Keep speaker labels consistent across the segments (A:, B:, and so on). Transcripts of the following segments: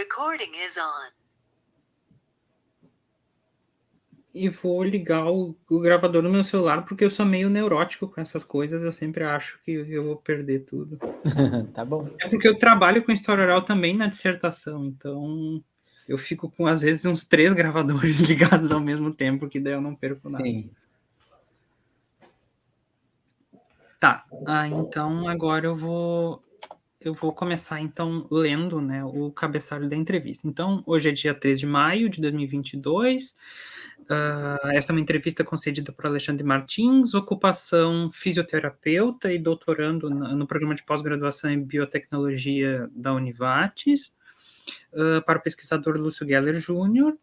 A: recording is on.
B: E vou ligar o gravador no meu celular, porque eu sou meio neurótico com essas coisas, eu sempre acho que eu vou perder tudo.
C: Tá bom.
B: É porque eu trabalho com história oral também na dissertação, então eu fico com, às vezes, uns 3 gravadores ligados ao mesmo tempo, que daí eu não perco nada.
C: Sim.
B: Tá, então agora eu vou começar, então, lendo, né, o cabeçalho da entrevista. Então, hoje é dia 3 de maio de 2022. Essa é uma entrevista concedida por Alexandre Martins, ocupação fisioterapeuta e doutorando no programa de pós-graduação em biotecnologia da Univates, para o pesquisador Lúcio Geller Júnior,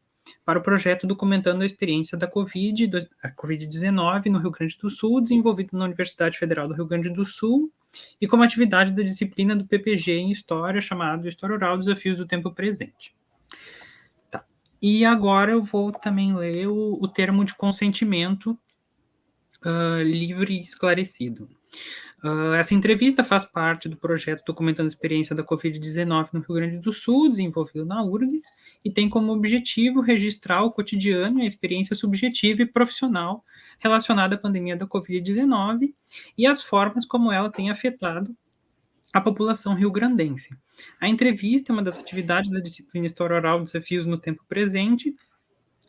B: para o projeto documentando a experiência da Covid-19 no Rio Grande do Sul, desenvolvido na Universidade Federal do Rio Grande do Sul, e como atividade da disciplina do PPG em História, chamado História Oral, Desafios do Tempo Presente. Tá. E agora eu vou também ler o termo de consentimento livre e esclarecido. Essa entrevista faz parte do projeto documentando a experiência da Covid-19 no Rio Grande do Sul, desenvolvido na URGS, e tem como objetivo registrar o cotidiano e a experiência subjetiva e profissional relacionada à pandemia da Covid-19 e as formas como ela tem afetado a população rio-grandense. A entrevista é uma das atividades da disciplina História Oral Desafios no Tempo Presente,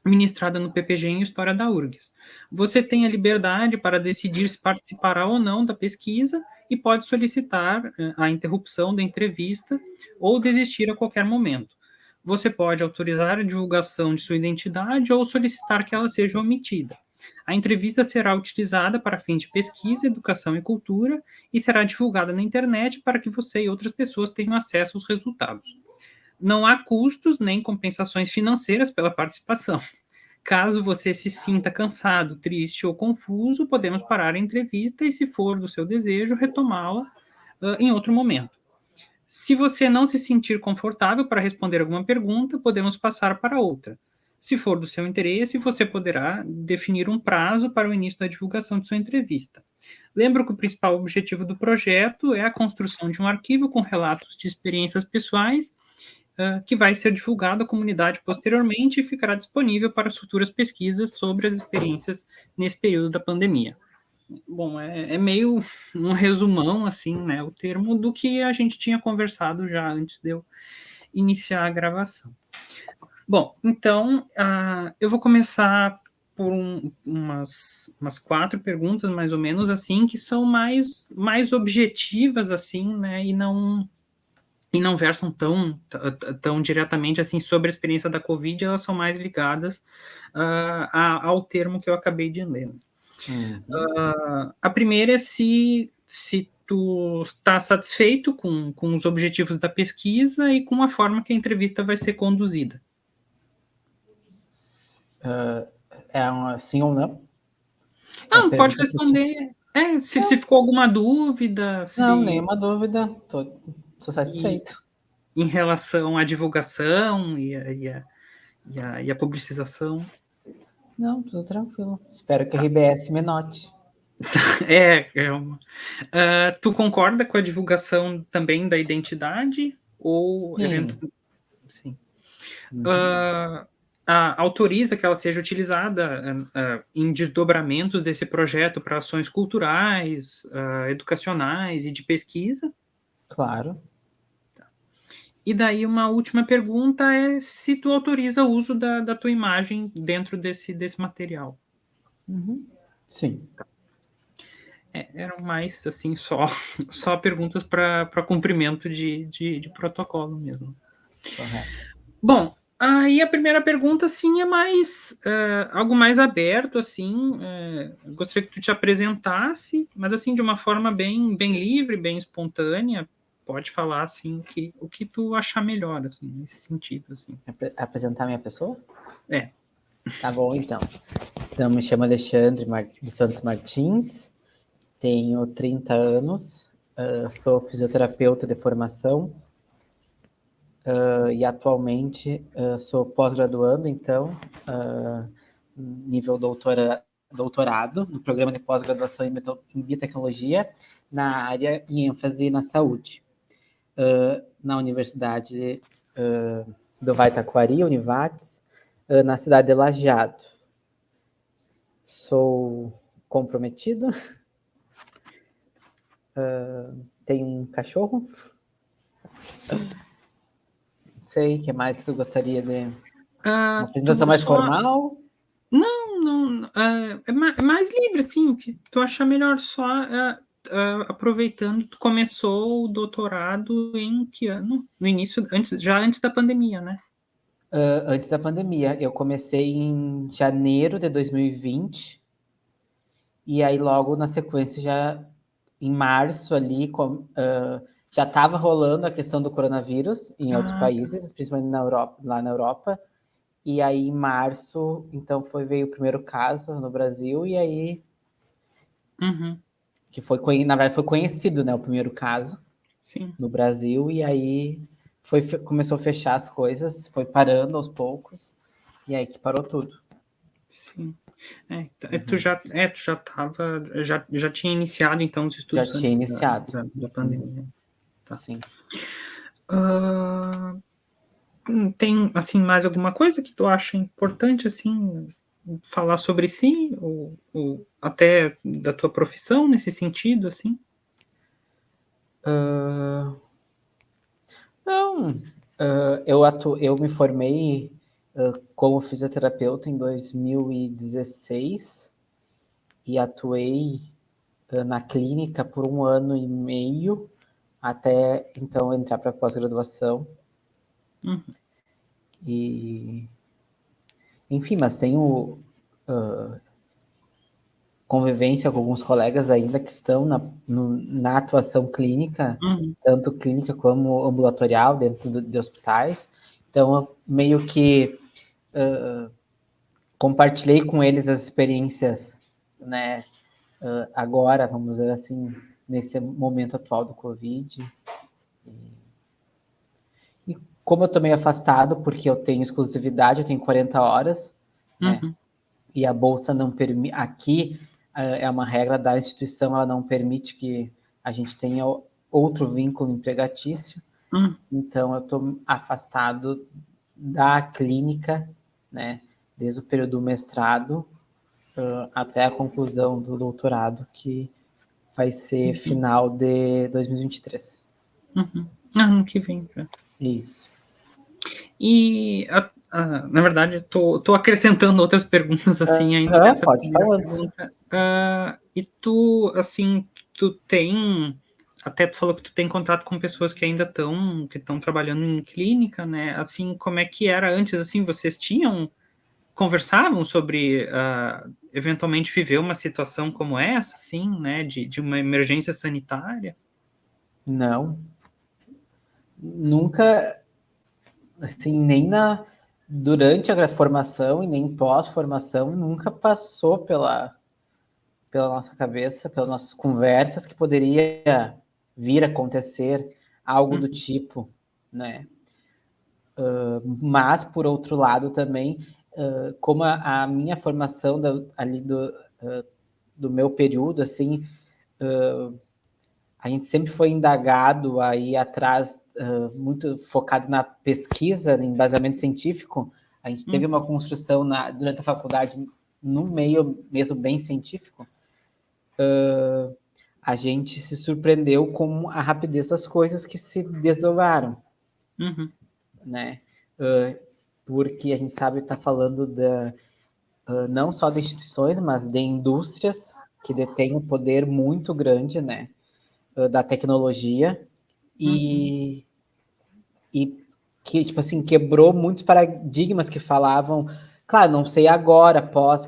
B: ministrada no PPG em História da URGS. Você tem a liberdade para decidir se participará ou não da pesquisa e pode solicitar a interrupção da entrevista ou desistir a qualquer momento. Você pode autorizar a divulgação de sua identidade ou solicitar que ela seja omitida. A entrevista será utilizada para fins de pesquisa, educação e cultura e será divulgada na internet para que você e outras pessoas tenham acesso aos resultados. Não há custos nem compensações financeiras pela participação. Caso você se sinta cansado, triste ou confuso, podemos parar a entrevista e, se for do seu desejo, retomá-la em outro momento. Se você não se sentir confortável para responder alguma pergunta, podemos passar para outra. Se for do seu interesse, você poderá definir um prazo para o início da divulgação de sua entrevista. Lembro que o principal objetivo do projeto é a construção de um arquivo com relatos de experiências pessoais que vai ser divulgado à comunidade posteriormente e ficará disponível para futuras pesquisas sobre as experiências nesse período da pandemia. Bom, é meio um resumão, assim, né, o termo do que a gente tinha conversado já antes de eu iniciar a gravação. Bom, então, eu vou começar por umas 4 perguntas, mais ou menos, assim, que são mais objetivas, assim, né, e não versam tão diretamente assim sobre a experiência da Covid, elas são mais ligadas ao termo que eu acabei de ler. A primeira é se tu está satisfeito com os objetivos da pesquisa e com a forma que a entrevista vai ser conduzida.
C: É um sim ou não?
B: Pode responder. Se ficou alguma dúvida.
C: Não, nenhuma dúvida. Estou satisfeito.
B: Em relação à divulgação e a publicização?
C: Não, tudo tranquilo. Espero que a RBS me note.
B: Tu concorda com a divulgação também da identidade? Ou
C: Sim.
B: Autoriza que ela seja utilizada em desdobramentos desse projeto para ações culturais, educacionais e de pesquisa?
C: Claro.
B: E daí uma última pergunta é se tu autoriza o uso da tua imagem dentro desse material.
C: Sim.
B: Eram mais, assim, só perguntas para cumprimento de protocolo mesmo.
C: Correto.
B: Bom, aí a primeira pergunta, assim, é mais algo mais aberto, assim. Gostaria que tu te apresentasse, mas, assim, de uma forma bem livre, bem espontânea. Pode falar, assim, o que tu achar melhor, assim, nesse sentido, assim.
C: Apresentar minha pessoa?
B: Tá
C: bom, então. Então, me chamo Alexandre dos Santos Martins, tenho 30 anos, sou fisioterapeuta de formação e atualmente sou pós-graduando, então, nível doutorado, no programa de pós-graduação em biotecnologia, na área em ênfase na saúde, na Universidade do Vai Taquari, Univates, na cidade de Lajeado. Sou comprometido, tenho um cachorro. Não sei, o que mais que tu gostaria de... Uma apresentação mais formal?
B: Não, é mais livre, assim, o que tu achar melhor, só aproveitando, tu começou o doutorado em que ano? No início, antes da pandemia, né?
C: Antes da pandemia. Eu comecei em janeiro de 2020, e aí logo na sequência, já em março ali, já estava rolando a questão do coronavírus em outros países, principalmente na Europa, lá na Europa. E aí em março, então veio o primeiro caso no Brasil, e aí que na verdade foi conhecido, né, o primeiro caso.
B: Sim.
C: No Brasil, e aí começou a fechar as coisas, foi parando aos poucos, e aí que parou tudo.
B: Sim. Tu já tinha iniciado, então, os estudos
C: Já tinha iniciado.
B: da pandemia. Tá.
C: Sim.
B: Tem, assim, mais alguma coisa que tu acha importante, assim, falar sobre si, ou até da tua profissão, nesse sentido, assim?
C: Não, eu me formei como fisioterapeuta em 2016 e atuei na clínica por 1 ano e meio, até então entrar para pós-graduação. E, enfim, mas tenho convivência com alguns colegas ainda que estão na atuação clínica, tanto clínica como ambulatorial, dentro de hospitais. Então, eu meio que compartilhei com eles as experiências, né, agora, vamos dizer assim, nesse momento atual do Covid. E como eu estou meio afastado, porque eu tenho exclusividade, eu tenho 40 horas, né, e a bolsa não permite, aqui é uma regra da instituição, ela não permite que a gente tenha outro vínculo empregatício. Então, eu estou afastado da clínica, né, desde o período do mestrado até a conclusão do doutorado, que vai ser final de 2023.
B: Ano que vem.
C: Isso.
B: E, na verdade, estou acrescentando outras perguntas, assim, ainda nessa
C: Pode
B: primeira
C: falar.
B: pergunta. E tu, assim, até tu falou que tu tem contato com pessoas que ainda estão trabalhando em clínica, né? Assim, como é que era antes, assim, vocês conversavam sobre, eventualmente, viver uma situação como essa, assim, né? De uma emergência sanitária?
C: Não. Nunca, assim, nem durante a formação e nem pós-formação, nunca passou pela nossa cabeça, pelas nossas conversas, que poderia vir a acontecer algo do tipo, né? Mas, por outro lado, também, como a minha formação ali do meu período, assim, a gente sempre foi indagado a ir atrás, muito focado na pesquisa, em embasamento científico. A gente teve uma construção durante a faculdade no meio mesmo bem científico. A gente se surpreendeu com a rapidez das coisas que se desdobraram, né? Porque a gente sabe estar falando não só de instituições, mas de indústrias que detêm um poder muito grande, né, da tecnologia, e que, tipo assim, quebrou muitos paradigmas que falavam, claro, não sei agora,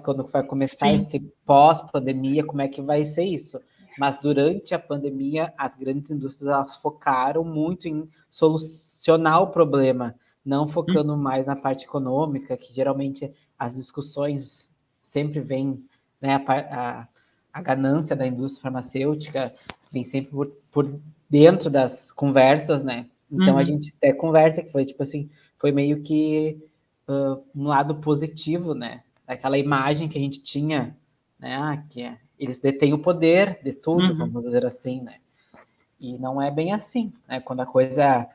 C: quando vai começar
B: Sim.
C: esse pós-pandemia, como é que vai ser isso, mas durante a pandemia, as grandes indústrias, elas focaram muito em solucionar o problema, não focando mais na parte econômica, que geralmente as discussões sempre vêm, né, a ganância da indústria farmacêutica vem sempre por dentro das conversas, né? Então a gente até conversa que foi tipo assim, foi meio que um lado positivo, né? Daquela imagem que a gente tinha, né? Eles detêm o poder de tudo, vamos dizer assim, né? E não é bem assim, né? Quando a coisa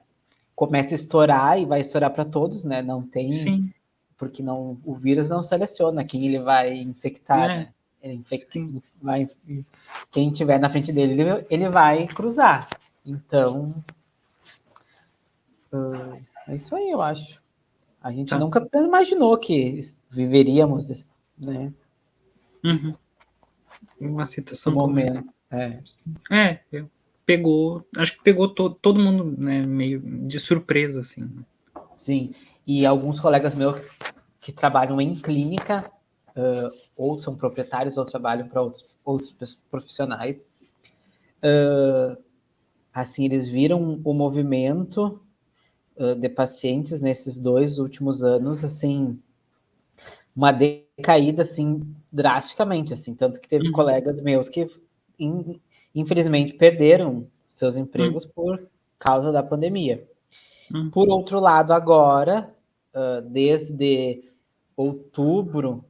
C: começa a estourar e vai estourar para todos, né? Não tem,
B: sim,
C: porque não, o vírus não seleciona quem ele vai infectar,
B: é,
C: né? Ele infecta,
B: sim,
C: vai, quem tiver na frente dele, ele vai cruzar. Então, é isso aí, eu acho. A gente
B: tá.
C: nunca imaginou que viveríamos, né,
B: Uhum. Uma
C: esse
B: situação como essa.
C: momento. É,
B: Pegou, acho que pegou todo mundo, né, meio de surpresa, assim, né?
C: sim. E alguns colegas meus que trabalham em clínica, ou são proprietários ou trabalham para outros profissionais, assim, eles viram o movimento de pacientes nesses 2 últimos anos, assim, uma decaída, assim, drasticamente, assim, tanto que teve
B: Uhum,
C: colegas meus que, infelizmente, perderam seus
B: uhum,
C: empregos por causa da pandemia.
B: uhum,
C: Por outro lado, agora, desde outubro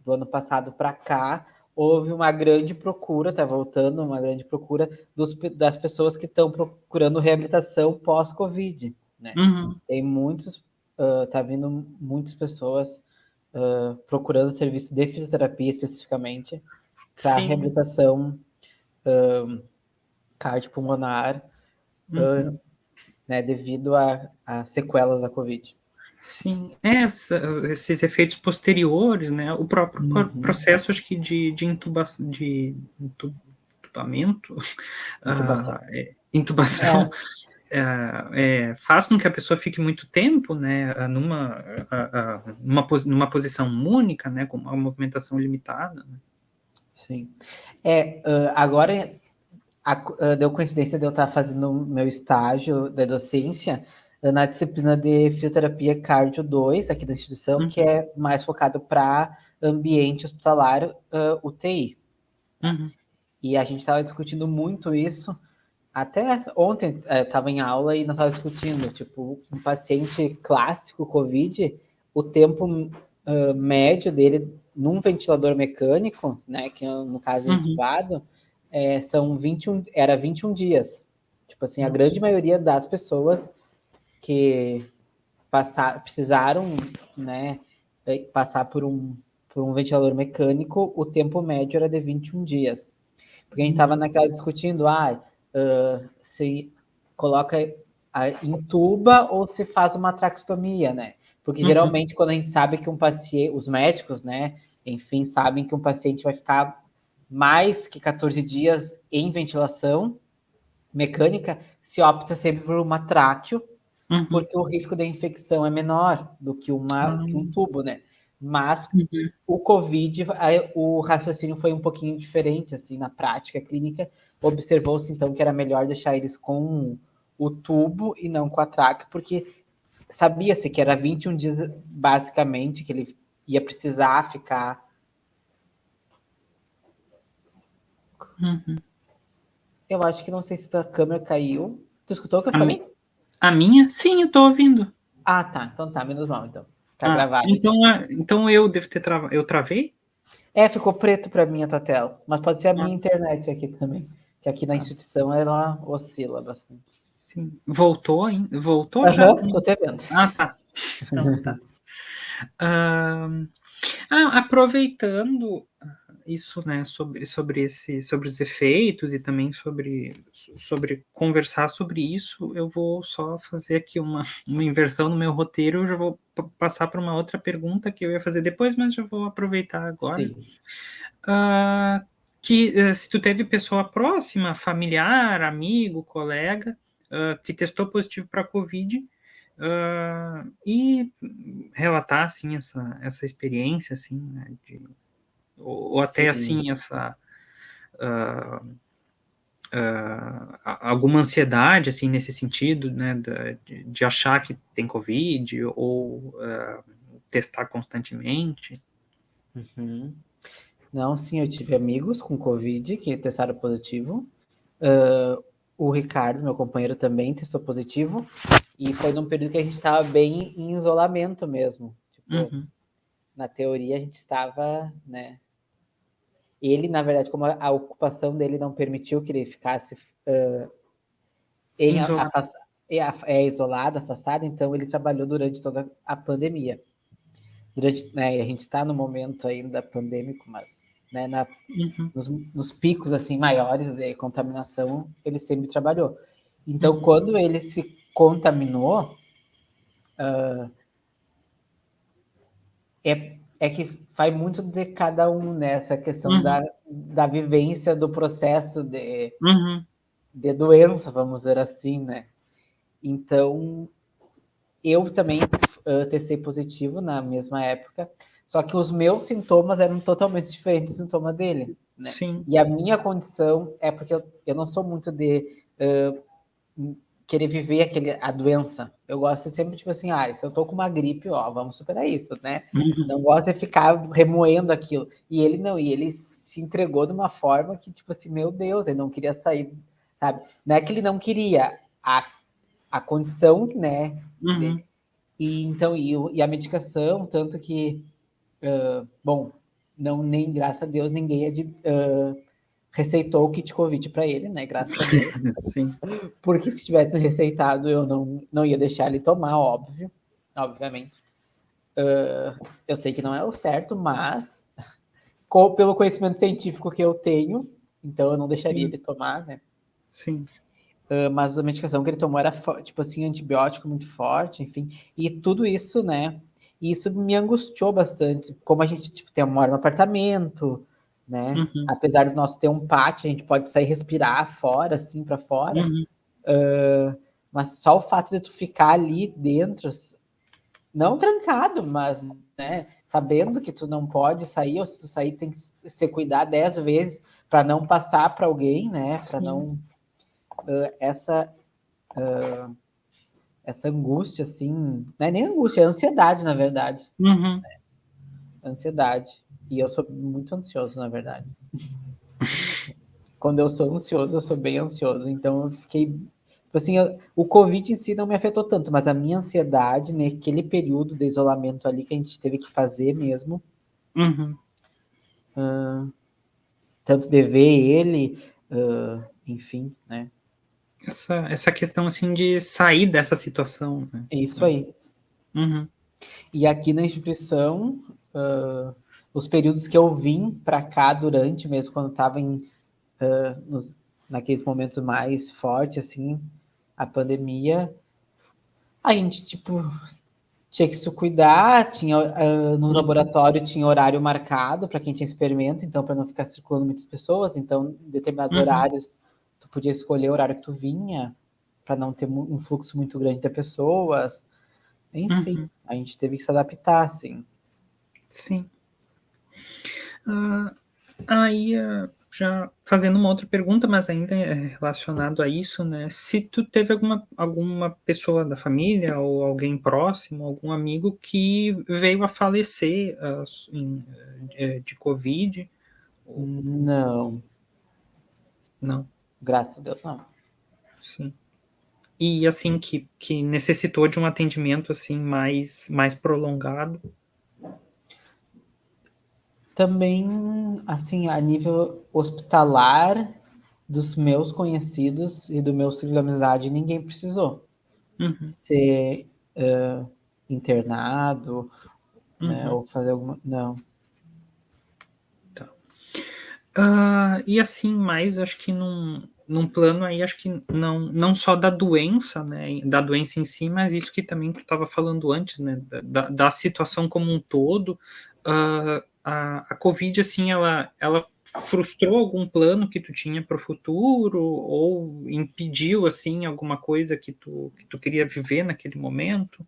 C: do ano passado para cá, houve uma grande procura, está voltando uma grande procura das pessoas que estão procurando reabilitação pós-Covid, né?
B: uhum.
C: Tem muitos, tá vindo muitas pessoas procurando serviço de fisioterapia especificamente para
B: Sim,
C: reabilitação cardiopulmonar,
B: uhum.
C: né, devido a sequelas da Covid.
B: Sim, esses efeitos posteriores, né, o próprio
C: Uhum.
B: processo, acho que de intubação, entubamento,
C: Intubação.
B: intubação,
C: É,
B: faz com que a pessoa fique muito tempo, né, numa posição única, né, com uma movimentação limitada, né?
C: sim. Agora deu coincidência de eu estar fazendo o meu estágio da docência na disciplina de fisioterapia cardio 2 aqui da instituição, que
B: Uhum,
C: é mais focado para ambiente hospitalar, UTI.
B: uhum,
C: E a gente estava discutindo muito isso. Até ontem estava em aula e nós estávamos discutindo, tipo, um paciente clássico COVID, o tempo médio dele num ventilador mecânico, né, que no caso é
B: uhum.
C: entubado, era 21 dias. Tipo assim, a grande
B: Nossa.
C: maioria das pessoas que precisaram, né, passar por um ventilador mecânico, o tempo médio era de 21 dias. Porque a gente estava
B: Uhum,
C: naquela discutindo, se coloca, intuba ou se faz uma traqueostomia, né? Porque
B: uhum,
C: geralmente quando a gente sabe que um paciente, os médicos, né, enfim, sabem que um paciente vai ficar mais que 14 dias em ventilação mecânica, se opta sempre por uma tráqueo,
B: uhum,
C: porque o risco de infecção é menor do que um
B: uhum,
C: tubo, né? Mas
B: uhum,
C: o COVID, o raciocínio foi um pouquinho diferente, assim, na prática clínica. Observou-se, então, que era melhor deixar eles com o tubo e não com a traque, porque sabia-se que era 21 dias, basicamente, que ele ia precisar ficar.
B: uhum.
C: Eu acho que não sei se a câmera caiu. Tu escutou o que eu
B: A, mi-
C: falei?
B: a minha? Sim, eu tô ouvindo.
C: Ah, tá. Então tá, menos mal, então. Tá gravado aqui.
B: Então eu devo ter travado. Eu travei?
C: Ficou preto para mim a tua tela, mas pode ser a
B: Ah,
C: minha internet aqui também, que aqui na
B: tá.
C: instituição ela oscila bastante.
B: Sim. Voltou ainda? Voltou já?
C: Aham, tô te vendo.
B: Ah, tá. Então tá. Ah, aproveitando isso, né, sobre os efeitos e também sobre conversar sobre isso, eu vou só fazer aqui uma inversão no meu roteiro, eu já vou passar para uma outra pergunta que eu ia fazer depois, mas já vou aproveitar agora.
C: Sim.
B: Ah, se tu teve pessoa próxima, familiar, amigo, colega, que testou positivo para Covid, e relatar, assim, essa experiência, assim, né, ou até,
C: Sim.
B: assim, ah, alguma ansiedade, assim, nesse sentido, né, de achar que tem Covid ou testar constantemente.
C: Uhum. Não, sim, eu tive amigos com Covid que testaram positivo. O Ricardo, meu companheiro, também testou positivo. E foi num período que a gente estava bem em isolamento mesmo. Tipo,
B: Uhum.
C: na teoria a gente estava, né? Ele, na verdade, como a ocupação dele não permitiu que ele ficasse em
B: Isolar.
C: é isolado, afastado, então ele trabalhou durante toda a pandemia. Durante, né, a gente está no momento ainda pandêmico, mas né,
B: Uhum,
C: nos picos assim maiores de contaminação, ele sempre trabalhou. Então,
B: uhum,
C: quando ele se contaminou, é que vai muito de cada um nessa questão
B: uhum,
C: da vivência do processo
B: uhum,
C: de doença, vamos dizer assim, né? Então, eu também testei positivo na mesma época, só que os meus sintomas eram totalmente diferentes do sintoma dele, né?
B: sim,
C: E a minha condição é porque eu não sou muito de querer viver a doença. Eu gosto de sempre, tipo assim, se eu tô com uma gripe, ó, vamos superar isso, né?
B: uhum,
C: Não gosto de ficar remoendo aquilo. E ele não, e ele se entregou de uma forma que, tipo assim, meu Deus, ele não queria sair, sabe? Não é que ele não queria, a condição, né,
B: uhum,
C: dele. E então, e a medicação, tanto que, bom, não, nem, graças a Deus, ninguém receitou o kit Covid para ele, né? Graças a Deus.
B: sim,
C: Porque se tivesse receitado, eu não ia deixar ele tomar, óbvio, obviamente. Eu sei que não é o certo, mas pelo conhecimento científico que eu tenho, então eu não deixaria
B: sim,
C: ele tomar, né?
B: sim,
C: Mas a medicação que ele tomou era, tipo assim, antibiótico muito forte, enfim. E tudo isso, né? E isso me angustiou bastante. Como a gente, tipo, mora no apartamento, né?
B: uhum,
C: Apesar do nosso ter um pátio, a gente pode sair respirar fora, assim, para fora.
B: uhum,
C: Mas só o fato de tu ficar ali dentro, não trancado, mas, né, sabendo que tu não pode sair, ou se tu sair tem que se cuidar 10 vezes para não passar para alguém, né? Para
B: sim,
C: não essa essa angústia assim, não é nem angústia, é ansiedade, na verdade.
B: uhum,
C: Ansiedade. E eu sou muito ansioso, na verdade. Quando eu sou ansioso, eu sou bem ansioso. Então eu fiquei. Tipo assim, o Covid em si não me afetou tanto, mas a minha ansiedade, naquele período de isolamento ali que a gente teve que fazer mesmo,
B: uhum.
C: tanto de ver ele, enfim, né?
B: Essa questão, assim, de sair dessa situação, né.
C: É isso aí.
B: Uhum,
C: E aqui na instituição, os períodos que eu vim para cá durante, mesmo quando estava naqueles momentos mais fortes, assim, a pandemia, a gente, tipo, tinha que se cuidar, tinha, no
B: uhum,
C: laboratório tinha horário marcado para quem tinha experimento, então para não ficar circulando muitas pessoas, então em determinados
B: uhum,
C: horários tu podia escolher o horário que tu vinha para não ter um fluxo muito grande de pessoas. Enfim,
B: uhum,
C: a gente teve que se adaptar, assim.
B: sim. Ah, aí, já fazendo uma outra pergunta, mas ainda relacionado a isso, né, se tu teve alguma pessoa da família ou alguém próximo, algum amigo que veio a falecer, de covid ou
C: Não,
B: não?
C: graças a Deus não.
B: Sim. E assim, que necessitou de um atendimento, assim, mais prolongado?
C: Também, assim, a nível hospitalar, dos meus conhecidos e do meu ciclo de amizade, ninguém precisou
B: Uhum,
C: ser internado, né,
B: uhum,
C: ou fazer alguma. Não.
B: tá. E assim, mais acho que num plano aí, acho que não só da doença, né, da doença em si, mas isso que também tu estava falando antes, né, da situação como um todo, a covid, assim, ela frustrou algum plano que tu tinha para o futuro ou impediu, assim, alguma coisa que tu queria viver naquele momento?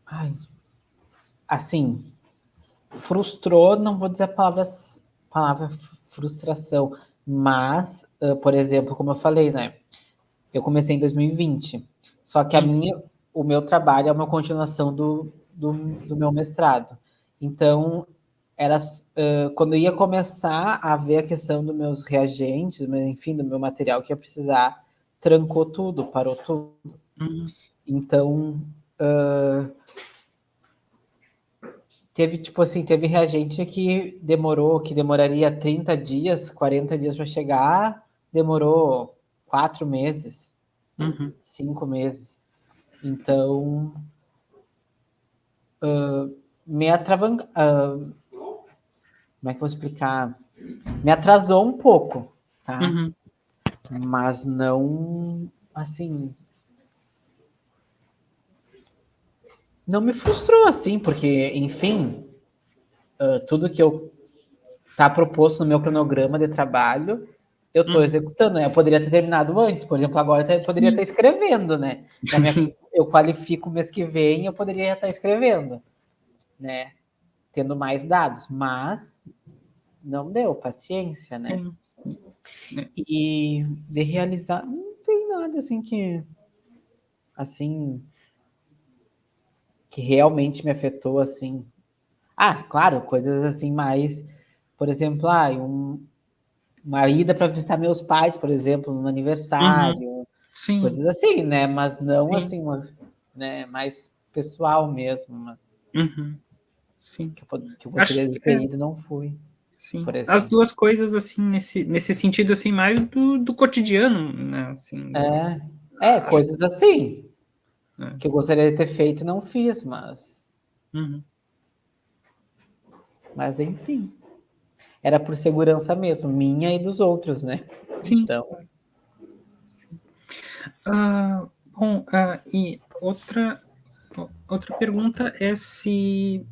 C: Ai, assim, frustrou, não vou dizer palavra frustração, mas, por exemplo, como eu falei, né? Eu comecei em 2020, só que
B: Uhum,
C: o meu trabalho é uma continuação do meu mestrado. Então, quando eu ia começar a ver a questão dos meus reagentes, enfim, do meu material que ia precisar, trancou tudo, parou tudo.
B: uhum,
C: Então, teve, tipo assim, reagente que demoraria 30 dias, 40 dias para chegar, demorou 4 meses,
B: Uhum.
C: 5 meses. Então, me atravan... como é que eu vou explicar? Me atrasou um pouco, tá?
B: Uhum.
C: Mas não, assim, não me frustrou, assim, porque, enfim, tudo que eu tá proposto no meu cronograma de trabalho, eu estou
B: Uhum.
C: executando, né? Eu poderia ter terminado antes, por exemplo, agora eu poderia estar
B: Sim.
C: escrevendo, né? Eu qualifico o mês que vem, eu poderia estar escrevendo, né? Tendo mais dados, mas não deu, paciência, né?
B: Sim. Sim. É.
C: E de realizar, não tem nada assim, que realmente me afetou, assim. Ah, claro, coisas assim mais, por exemplo, uma ida para visitar meus pais, por exemplo, no
B: Uhum.
C: aniversário,
B: Sim.
C: coisas assim, né? Mas não
B: Sim.
C: assim, né? Mais pessoal mesmo, mas
B: Uhum. Sim.
C: que eu
B: Acho
C: gostaria de
B: que
C: ter ido, não fui,
B: sim.
C: por
B: As
C: exemplo.
B: duas coisas, assim, nesse sentido, assim, mais do cotidiano, né, assim, acho
C: Coisas assim,
B: né.
C: que eu gostaria de ter feito e não fiz,
B: Uhum.
C: mas enfim, era por segurança mesmo, minha e dos outros, né?
B: Sim.
C: Então,
B: Bom, e outra pergunta é se,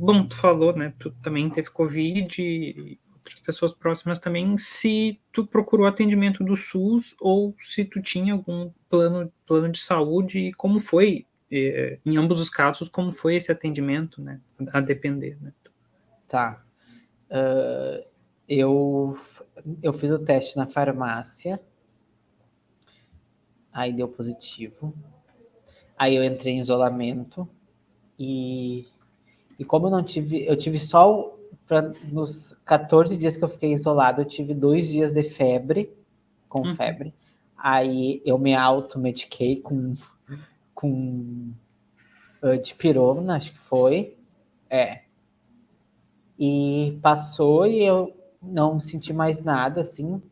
B: bom, tu falou, né, tu também teve Covid e outras pessoas próximas também, se tu procurou atendimento do SUS ou se tu tinha algum plano de saúde e como foi, em ambos os casos, como foi esse atendimento, né, a depender, né.
C: tá. Eu, eu fiz o teste na farmácia, aí deu positivo. Aí eu entrei em isolamento e, como eu tive só nos 14 dias que eu fiquei isolado, eu tive 2 dias de febre, com
B: Uhum,
C: febre. Aí eu me automediquei com dipirona, acho que foi. É. E passou e eu não senti mais nada, assim.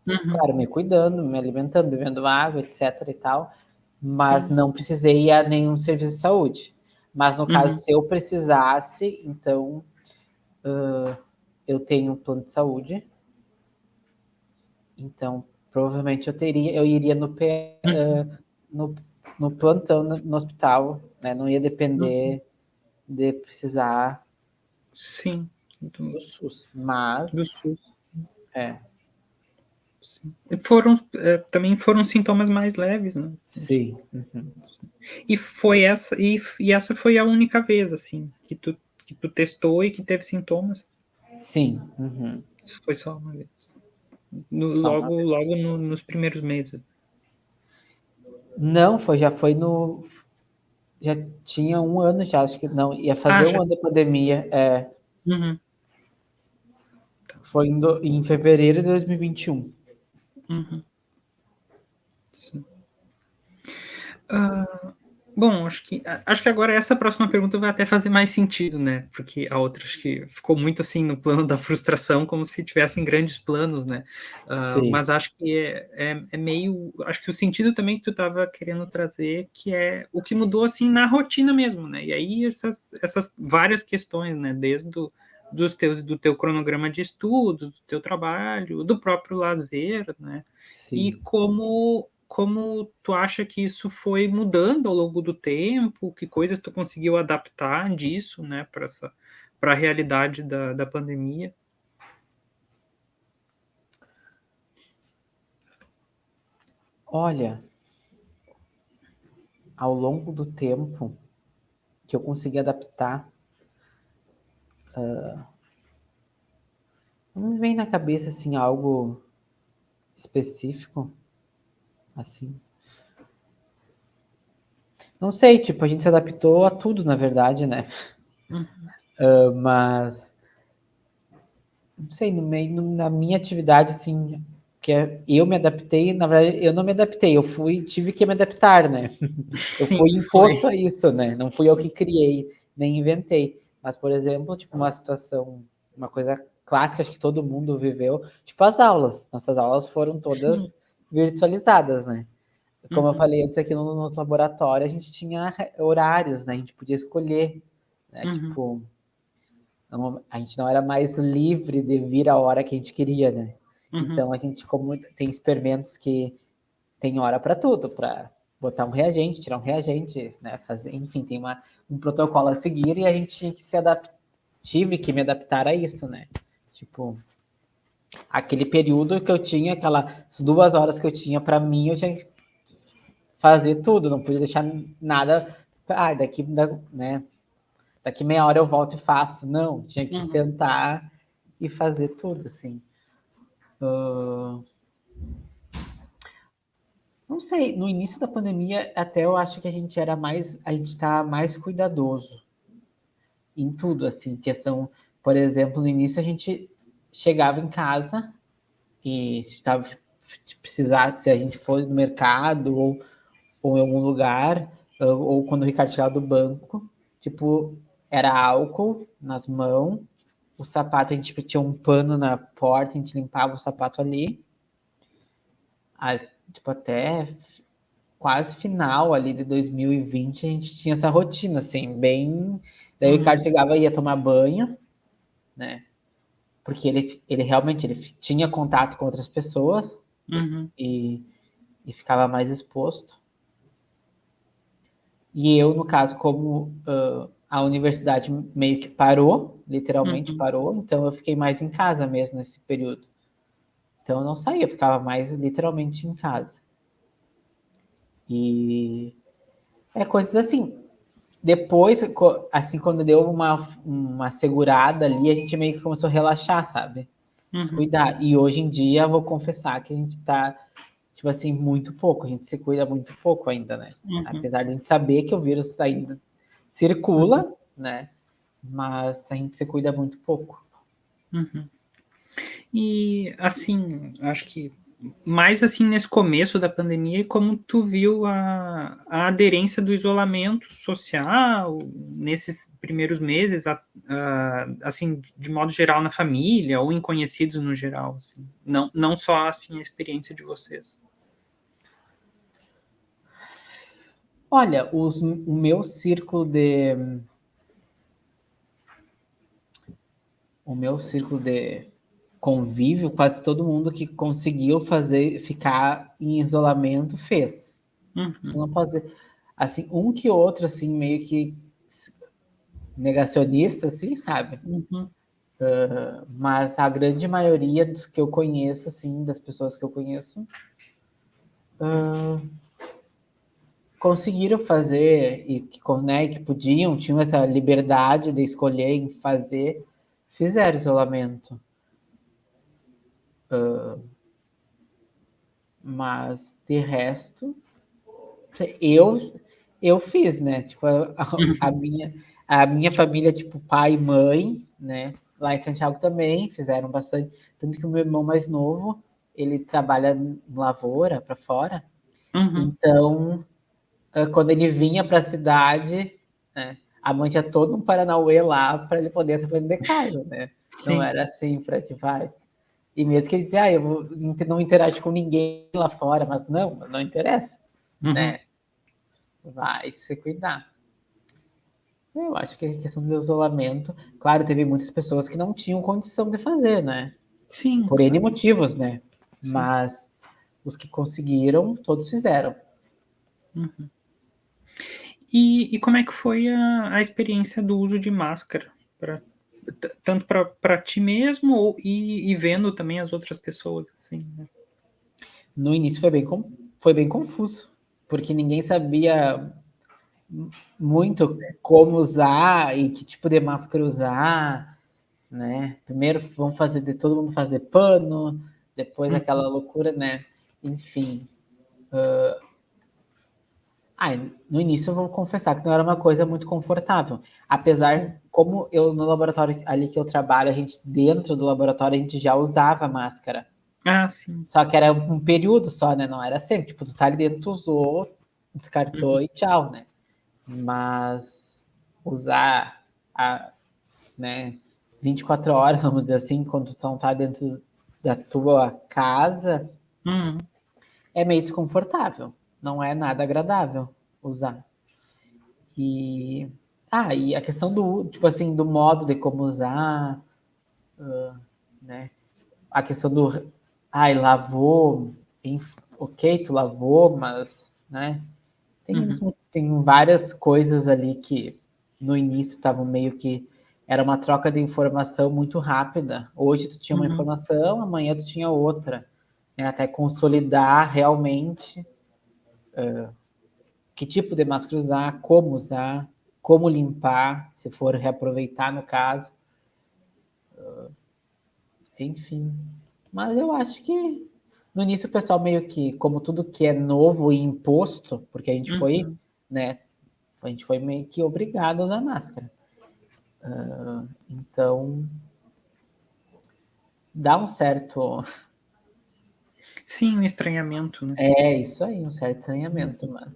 B: uhum,
C: Claro, me cuidando, me alimentando, bebendo água, etc e tal. Mas
B: sim,
C: não precisei ir a nenhum serviço de saúde. Mas no caso,
B: uhum,
C: se eu precisasse, então eu tenho um plano de saúde, então provavelmente eu iria
B: uhum,
C: no, no plantão no hospital, né? Não ia
B: uhum,
C: depender de precisar
B: sim,
C: do
B: do
C: SUS.
B: do
C: Mas
B: SUS.
C: é,
B: Também foram sintomas mais leves, né.
C: sim. Uhum.
B: E essa foi a única vez, assim, que tu testou e que teve sintomas?
C: Sim. Uhum.
B: Foi só uma vez?
C: Só uma vez.
B: Logo nos primeiros meses?
C: Não, já foi no. Já tinha 1 ano já, acho que não, ia
B: Ah,
C: fazer um
B: já.
C: ano da pandemia.
B: Uhum,
C: Foi em fevereiro de 2021.
B: uhum, sim. Hã Bom, acho que agora essa próxima pergunta vai até fazer mais sentido, né, porque a outra acho que ficou muito, assim, no plano da frustração, como se tivessem grandes planos, né.
C: Sim.
B: Mas acho que é meio acho que o sentido também que tu estava querendo trazer, que é o que mudou, assim, na rotina mesmo, né, e aí essas várias questões, né, desde do teu cronograma de estudo, do teu trabalho, do próprio lazer, né, e
C: Sim.
B: como tu acha que isso foi mudando ao longo do tempo? Que coisas tu conseguiu adaptar disso, né, para a realidade da pandemia?
C: Olha, ao longo do tempo que eu consegui adaptar, não me vem na cabeça assim algo específico, assim. Não sei, tipo, a gente se adaptou a tudo, na verdade, né?
B: Uhum,
C: Mas não sei, na minha atividade, assim, eu me adaptei, na verdade, eu não me adaptei, tive que me adaptar, né? Eu
B: sim,
C: fui
B: foi.
C: imposto a isso, né? Não fui eu que criei, nem inventei. Mas, por exemplo, tipo, uma situação, uma coisa clássica, acho que todo mundo viveu, tipo as aulas. Nossas aulas foram todas
B: Sim.
C: virtualizadas, né? Como eu
B: Uhum.
C: falei antes, aqui no nosso laboratório, a gente tinha horários, né? A gente podia escolher, né?
B: Uhum.
C: Tipo, a gente não era mais livre de vir a hora que a gente queria, né?
B: Uhum.
C: Então, a gente, como tem experimentos que tem hora para tudo, para botar um reagente, tirar um reagente, né? Fazer, enfim, tem um protocolo a seguir e a gente tinha que se adaptar, tive que me adaptar a isso, né? Tipo, aquele período que eu tinha, aquelas 2 horas que eu tinha para mim, eu tinha que fazer tudo, não podia deixar nada. Né? Daqui meia hora eu volto e faço. Não, tinha que
B: Uhum.
C: sentar e fazer tudo, assim. Uh, não sei, no início da pandemia, até eu acho que a gente tá mais cuidadoso em tudo, assim, questão, por exemplo, no início a gente chegava em casa e se precisar, se a gente for no mercado ou em algum lugar, ou quando o Ricardo chegava do banco, tipo, era álcool nas mãos, o sapato, a gente tinha um pano na porta, a gente limpava o sapato ali, tipo, até quase final ali de 2020, a gente tinha essa rotina, assim, bem... Daí o Ricardo
B: Uhum.
C: chegava e ia tomar banho, né? Porque ele realmente ele tinha contato com outras pessoas
B: Uhum.
C: e, e ficava mais exposto. E eu, no caso, como a universidade meio que parou, literalmente
B: Uhum.
C: parou, então eu fiquei mais em casa mesmo nesse período. Então eu não saía, eu ficava mais literalmente em casa. E é coisas assim. Depois, assim, quando deu uma segurada ali, a gente meio que começou a relaxar, sabe?
B: Uhum.
C: Descuidar. E hoje em dia, vou confessar que a gente tá, tipo assim, muito pouco. A gente se cuida muito pouco ainda, né?
B: Uhum.
C: Apesar de a gente saber que o vírus ainda
B: Uhum.
C: circula, né? Mas a gente se cuida muito pouco.
B: Uhum. E, assim, acho que mais assim nesse começo da pandemia, como tu viu a aderência do isolamento social nesses primeiros meses, assim, de modo geral na família ou em conhecidos no geral, assim, não só assim a experiência de vocês.
C: Olha, o meu círculo de convívio, quase todo mundo que conseguiu ficar em isolamento fez. Eu
B: Uhum.
C: não posso dizer, assim, um que outro, assim, meio que negacionista, assim, sabe?
B: Uhum.
C: Mas a grande maioria dos que eu conheço, assim, das pessoas que eu conheço, conseguiram fazer e que, né, que podiam, tinham essa liberdade de escolher em fazer, fizeram isolamento. Mas de resto, eu eu fiz, né? Tipo, a
B: Uhum.
C: minha, a minha família, tipo, pai e mãe, né? Lá em Santiago também fizeram bastante. Tanto que o meu irmão mais novo, ele trabalha em lavoura para fora.
B: Uhum.
C: Então, quando ele vinha para a cidade, né? A mãe tinha todo um Paranauê lá para ele poder trabalhar de casa, né? Não
B: Sim.
C: era assim para tipo, vai. E mesmo que ele dizia, eu não interajo com ninguém lá fora, mas não interessa,
B: Uhum.
C: né? Vai se cuidar. Eu acho que a questão do isolamento, claro, teve muitas pessoas que não tinham condição de fazer, né?
B: Sim,
C: Por N
B: claro.
C: motivos, né?
B: Sim.
C: Mas os que conseguiram, todos fizeram.
B: Uhum. E como é que foi a experiência do uso de máscara? Pra, tanto para ti mesmo e vendo também as outras pessoas, assim, né?
C: No início foi bem confuso, porque ninguém sabia muito como usar e que tipo de máscara usar, né? Primeiro vamos fazer de todo mundo faz de pano, depois
B: Uhum.
C: aquela loucura, né? Enfim. No início eu vou confessar que não era uma coisa muito confortável.
B: Sim.
C: Apesar, como eu no laboratório ali que eu trabalho, a gente dentro do laboratório a gente já usava máscara.
B: Ah, sim.
C: Só que era um período só, né? Não era sempre. Tipo, tu tá ali dentro, tu usou, descartou
B: Uhum.
C: e tchau, né? Mas usar a, né? 24 horas, vamos dizer assim, quando tu não tá dentro da tua casa, é meio desconfortável. Não é nada agradável usar. E, e a questão do, tipo assim, do modo de como usar, né? A questão do, lavou, ok, tu lavou, mas, né? Tem várias coisas ali que no início estavam meio que era uma troca de informação muito rápida. Hoje tu tinha uma informação, amanhã tu tinha outra, né? Até consolidar realmente que tipo de máscara usar, como limpar, se for reaproveitar no caso. Enfim. Mas eu acho que no início o pessoal meio que, como tudo que é novo e imposto, porque a gente foi, né? A gente foi meio que obrigado a usar máscara. Então, dá um certo.
B: Sim, um estranhamento, né?
C: É isso aí, um certo estranhamento, mas.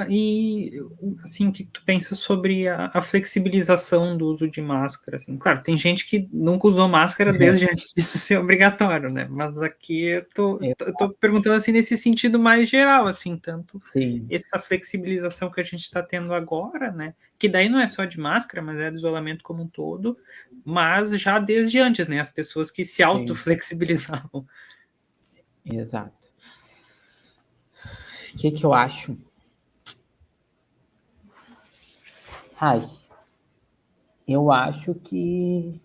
B: E assim, o que tu pensa sobre a flexibilização do uso de máscara? Assim, claro, tem gente que nunca usou máscara desde antes disso ser obrigatório, né? Mas aqui eu tô perguntando assim nesse sentido mais geral, assim, tanto
C: Sim.
B: essa flexibilização que a gente está tendo agora, né? Que daí não é só de máscara, mas é do isolamento como um todo, mas já desde antes, né? As pessoas que se auto-flexibilizavam.
C: Exato. O que eu acho? Eu acho que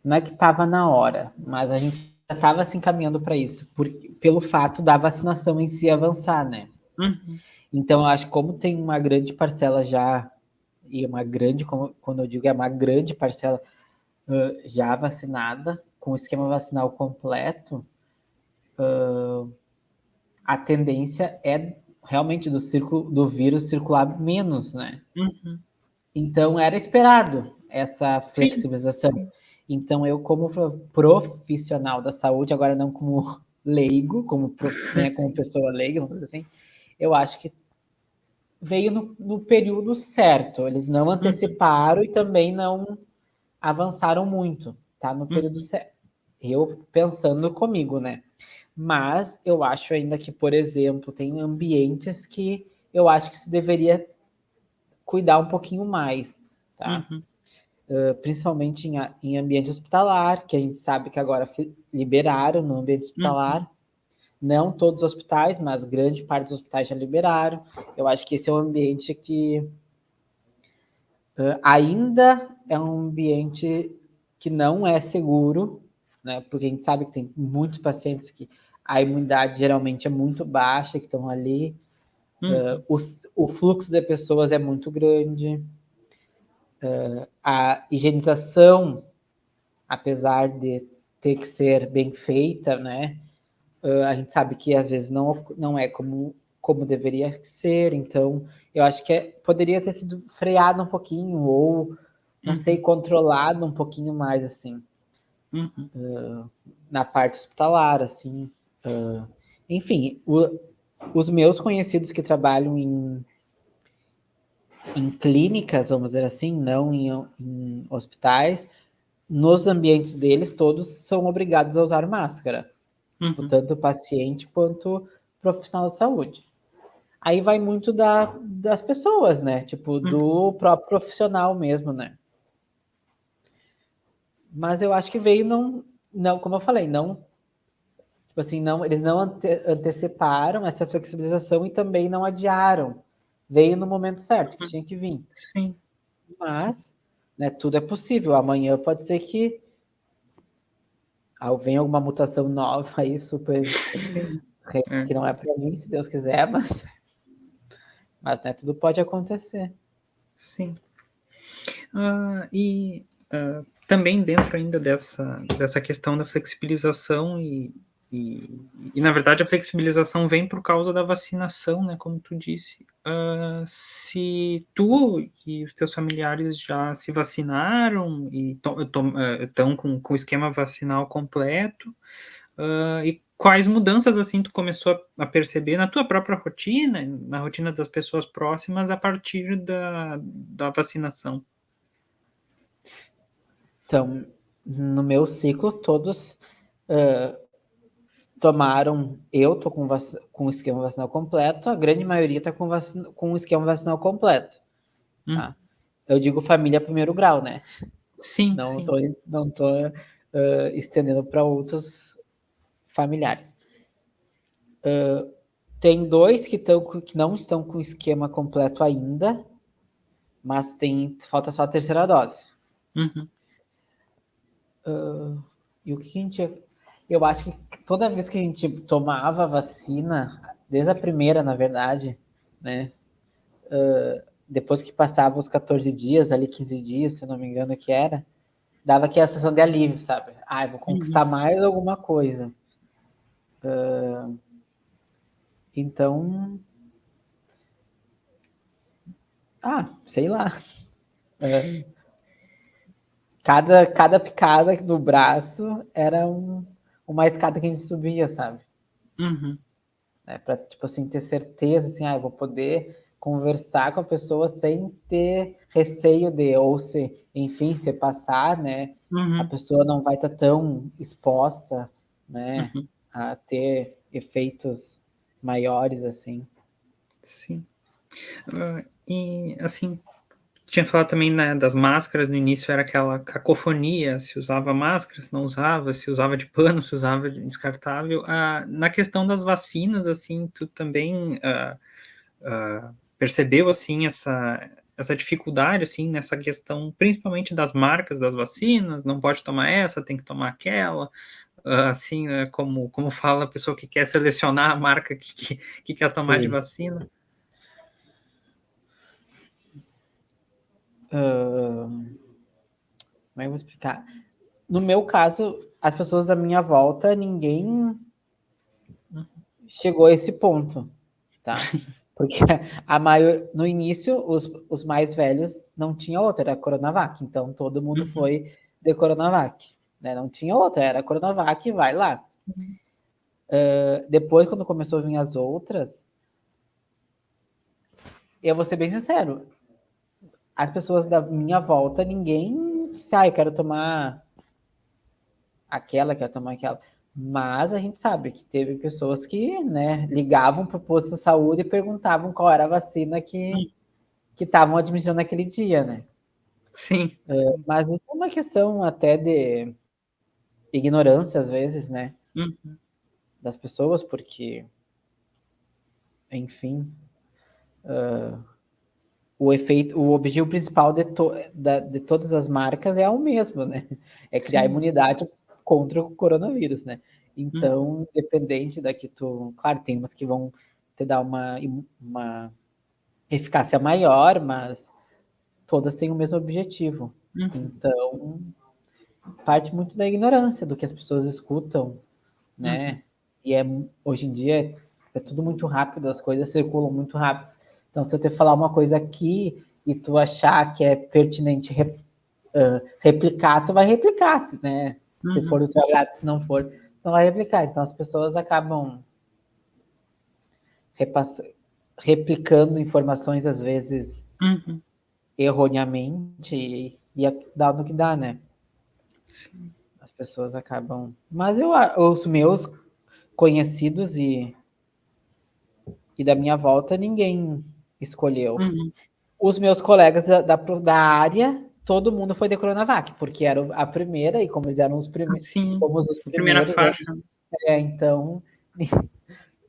C: não é que estava na hora, mas a gente já estava se encaminhando para isso, pelo fato da vacinação em si avançar, né? Então, eu acho que como tem uma grande parcela já, e uma grande, quando eu digo é uma grande parcela já vacinada, com o esquema vacinal completo, a tendência é realmente do vírus circular menos, né? Então, era esperado essa
B: Sim.
C: flexibilização. Então, eu, como profissional da saúde, agora não como leigo, como pessoa leiga, vamos dizer assim, eu acho que veio no período certo. Eles não anteciparam e também não avançaram muito, tá? No período certo. Eu pensando comigo, né? Mas eu acho ainda que, por exemplo, tem ambientes que eu acho que se deveria cuidar um pouquinho mais, tá? Principalmente em ambiente hospitalar, que a gente sabe que agora liberaram no ambiente hospitalar. Não todos os hospitais, mas grande parte dos hospitais já liberaram. Eu acho que esse é um ambiente que ainda é um ambiente que não é seguro, né? Porque a gente sabe que tem muitos pacientes que a imunidade geralmente é muito baixa, que estão ali. O fluxo de pessoas é muito grande. A higienização, apesar de ter que ser bem feita, né? A gente sabe que às vezes não é como deveria ser, então eu acho que poderia ter sido freado um pouquinho, ou não sei, controlado um pouquinho mais, assim, na parte hospitalar, assim. Enfim, os meus conhecidos que trabalham em clínicas, vamos dizer assim, não em hospitais, nos ambientes deles, todos são obrigados a usar máscara. Tipo, tanto o paciente quanto o profissional da saúde. Aí vai muito das pessoas, né? Tipo, do próprio profissional mesmo, né? Mas eu acho que veio não, como eu falei, não, tipo assim, não, eles não anteciparam essa flexibilização e também não adiaram. Veio no momento certo, que tinha que vir.
B: Sim.
C: Mas, né, tudo é possível. Amanhã pode ser que venha alguma mutação nova aí, super,
B: Sim.
C: que não é para vir, se Deus quiser, mas né, tudo pode acontecer.
B: Sim. Também dentro ainda dessa questão da flexibilização e, na verdade, a flexibilização vem por causa da vacinação, né, como tu disse. Se tu e os teus familiares já se vacinaram e estão com o esquema vacinal completo, e quais mudanças, assim, tu começou a perceber na tua própria rotina, na rotina das pessoas próximas, a partir da vacinação?
C: Então, no meu ciclo, todos tomaram. Eu tô com o esquema vacinal completo, a grande maioria tá com o esquema vacinal completo. Tá? Eu digo família primeiro grau, né?
B: Sim,
C: Não
B: sim.
C: tô, não tô estendendo para outros familiares. Tem 2 que não estão com o esquema completo ainda, mas falta só a terceira dose.
B: Uhum.
C: E o que a gente. Eu acho que toda vez que a gente tomava a vacina, desde a primeira, na verdade, né? Depois que passava os 14 dias, ali 15 dias, se eu não me engano que era, dava aquela sensação de alívio, sabe? Ah, eu vou conquistar
B: Uhum.
C: mais alguma coisa. Então, sei lá. Cada picada no braço era uma escada que a gente subia, sabe?
B: Uhum.
C: Né? Para, tipo assim, ter certeza, assim, eu vou poder conversar com a pessoa sem ter receio ou se, enfim, se passar, né? A
B: Uhum.
C: pessoa não vai estar tão exposta, né?
B: Uhum.
C: A ter efeitos maiores, assim.
B: Sim. E assim, tinha falado também, né, das máscaras, no início era aquela cacofonia, se usava máscara, se não usava, se usava de pano, se usava de descartável. Na questão das vacinas, assim, tu também percebeu, assim, essa dificuldade, assim, nessa questão, principalmente das marcas das vacinas, não pode tomar essa, tem que tomar aquela, assim, como fala a pessoa que quer selecionar a marca que quer tomar de
C: Sim.
B: vacina?
C: Como é que eu vou explicar? No meu caso, as pessoas da minha volta, ninguém chegou a esse ponto, tá? Porque no início, os mais velhos não tinha outra, era a Coronavac. Então, todo mundo
B: Uhum.
C: foi de Coronavac. Né? Não tinha outra, era a Coronavac, vai lá.
B: Uhum.
C: Depois, quando começou a vir as outras, eu vou ser bem sincero, as pessoas da minha volta, ninguém disse, eu quero tomar aquela, quero tomar aquela. Mas a gente sabe que teve pessoas que, né, ligavam para o posto de saúde e perguntavam qual era a vacina que estavam administrando naquele dia, né?
B: Sim.
C: Mas isso é uma questão até de ignorância, às vezes, né?
B: Uhum.
C: Das pessoas, porque, enfim, o objetivo principal de todas as marcas é o mesmo, né? É criar
B: Sim.
C: imunidade contra o coronavírus, né?
B: Uhum.
C: Então, independente da que tu. Claro, tem umas que vão te dar uma eficácia maior, mas todas têm o mesmo objetivo.
B: Uhum.
C: Então, parte muito da ignorância do que as pessoas escutam,
B: Uhum.
C: né? E hoje em dia é tudo muito rápido, as coisas circulam muito rápido. Então, se eu te falar uma coisa aqui e tu achar que é pertinente replicar, tu vai replicar, né? Se for
B: Uhum.
C: do teu agrado, se não for, não vai replicar. Então, as pessoas acabam replicando informações, às vezes,
B: Uhum.
C: erroneamente, e dá no que dá, né?
B: Sim.
C: As pessoas acabam. Mas os meus conhecidos e da minha volta, ninguém escolheu.
B: Uhum.
C: Os meus colegas da área, todo mundo foi de Coronavac, porque era a primeira, e como eles eram
B: Sim,
C: fomos os
B: a primeira
C: primeiros,
B: faixa.
C: então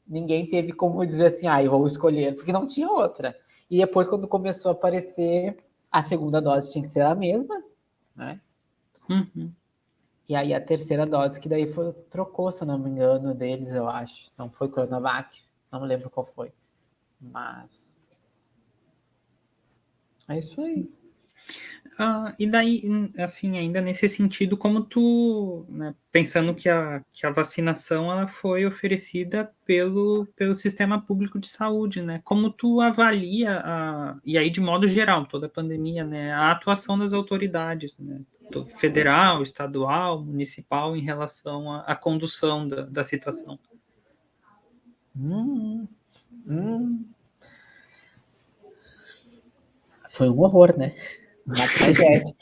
C: ninguém teve como dizer assim, eu vou escolher, porque não tinha outra. E depois, quando começou a aparecer, a segunda dose tinha que ser a mesma, né?
B: Uhum.
C: E aí a terceira dose, que daí trocou, se eu não me engano, deles, eu acho. Não foi Coronavac, não lembro qual foi. Mas é isso aí.
B: Sim. E daí, assim, ainda nesse sentido, como tu, né, pensando que a vacinação ela foi oferecida pelo sistema público de saúde, né? Como tu avalia e aí de modo geral, toda a pandemia, né, a atuação das autoridades, né? Federal, estadual, municipal, em relação à condução da situação.
C: Hum, hum. Foi um horror, né? Uma tragédia.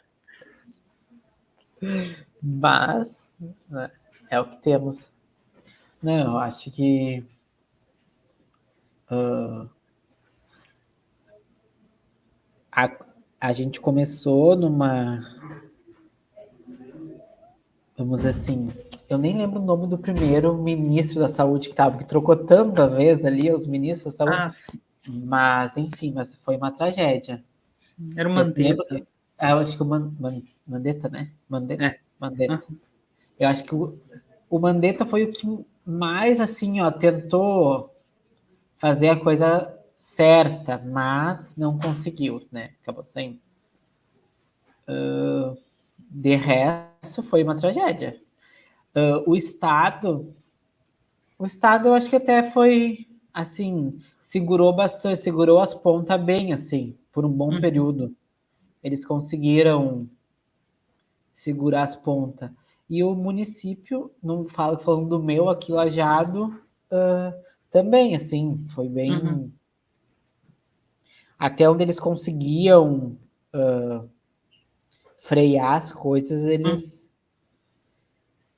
C: Mas, né, é o que temos. Não, eu acho que a, a gente começou numa, vamos dizer assim, eu nem lembro o nome do primeiro ministro da saúde que trocou tanta vez ali os ministros da saúde,
B: Sim.
C: mas enfim, mas foi uma tragédia.
B: Sim. Era o
C: Eu lembro
B: Mandetta.
C: que, eu acho que o Mandetta, né?
B: É.
C: Mandetta. Eu acho que o Mandetta foi o que mais, assim, ó, tentou fazer a coisa certa, mas não conseguiu, né? Acabou saindo. De resto, foi uma tragédia. O Estado, eu acho que até foi, assim, segurou bastante, segurou as pontas bem, assim, por um bom
B: Uhum.
C: período. Eles conseguiram segurar as pontas. E o município, não falo falando do meu aqui, Lajado, também, assim, foi
B: Uhum.
C: bem. Até onde eles conseguiam frear as coisas,
B: Uhum.
C: eles.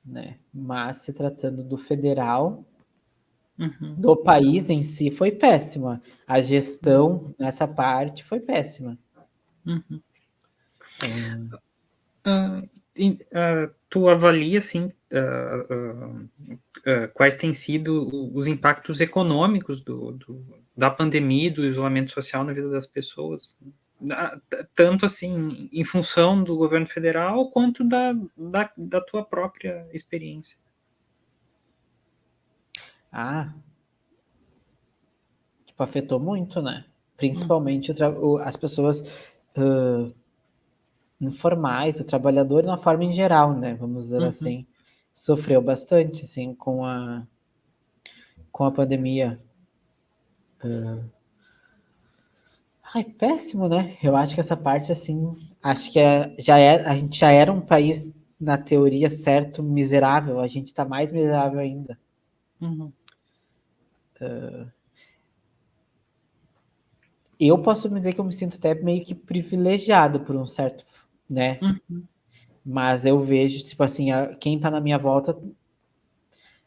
C: Né? Mas se tratando do federal,
B: Uhum.
C: do país em si, foi péssima. A gestão nessa parte foi péssima.
B: Uhum. Ah, tu avalia, assim, quais têm sido os impactos econômicos da pandemia e do isolamento social na vida das pessoas? Tanto, assim, em função do governo federal, quanto da tua própria experiência.
C: Ah, tipo, afetou muito, né?
B: Hum,
C: Principalmente as pessoas informais, o trabalhador de uma forma em geral, né? Vamos dizer
B: uhum,
C: assim, sofreu bastante, assim, com a pandemia. Ai, péssimo, né? Eu acho que essa parte, assim, acho que a gente já era um país, na teoria, certo, miserável. A gente tá mais miserável ainda.
B: uhum,
C: Eu posso me dizer que eu me sinto até meio que privilegiado por um certo, né?
B: uhum,
C: Mas eu vejo, tipo assim, quem tá na minha volta,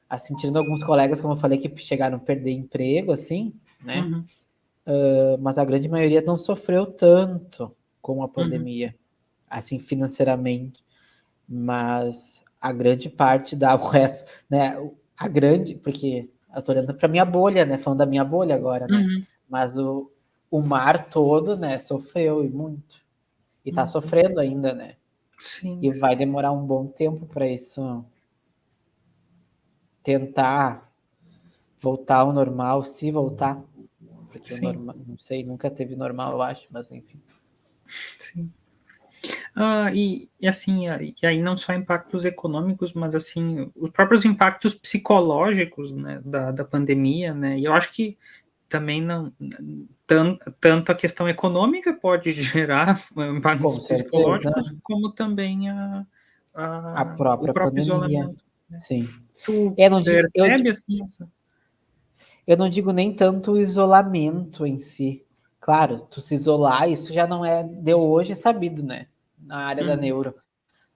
C: assim, tirando alguns colegas, como eu falei, que chegaram a perder emprego, assim, né?
B: uhum,
C: Mas a grande maioria não sofreu tanto com a
B: uhum,
C: pandemia, assim, financeiramente. Mas a grande parte o resto, né? A grande, porque eu tô olhando para minha bolha, né? Falando da minha bolha agora, né?
B: uhum,
C: Mas o mar todo, né? Sofreu e muito. E tá
B: uhum.
C: sofrendo ainda, né?
B: Sim,
C: E vai demorar um bom tempo para isso tentar voltar ao normal, se voltar. Porque o
B: sim,
C: normal, não sei, nunca teve normal, eu acho, mas enfim.
B: sim. Assim, e aí não só impactos econômicos, mas assim, os próprios impactos psicológicos, né, da pandemia, né, e eu acho que também não tanto a questão econômica pode gerar impactos
C: Com certeza,
B: psicológicos, como também
C: a
B: o
C: própria
B: próprio
C: pandemia,
B: isolamento, né.
C: sim.
B: Tu
C: Eu não digo,
B: percebe, assim, essa
C: eu não digo nem tanto o isolamento em si. Claro, tu se isolar, isso já não é de hoje sabido, né? Na área da
B: uhum,
C: neuro.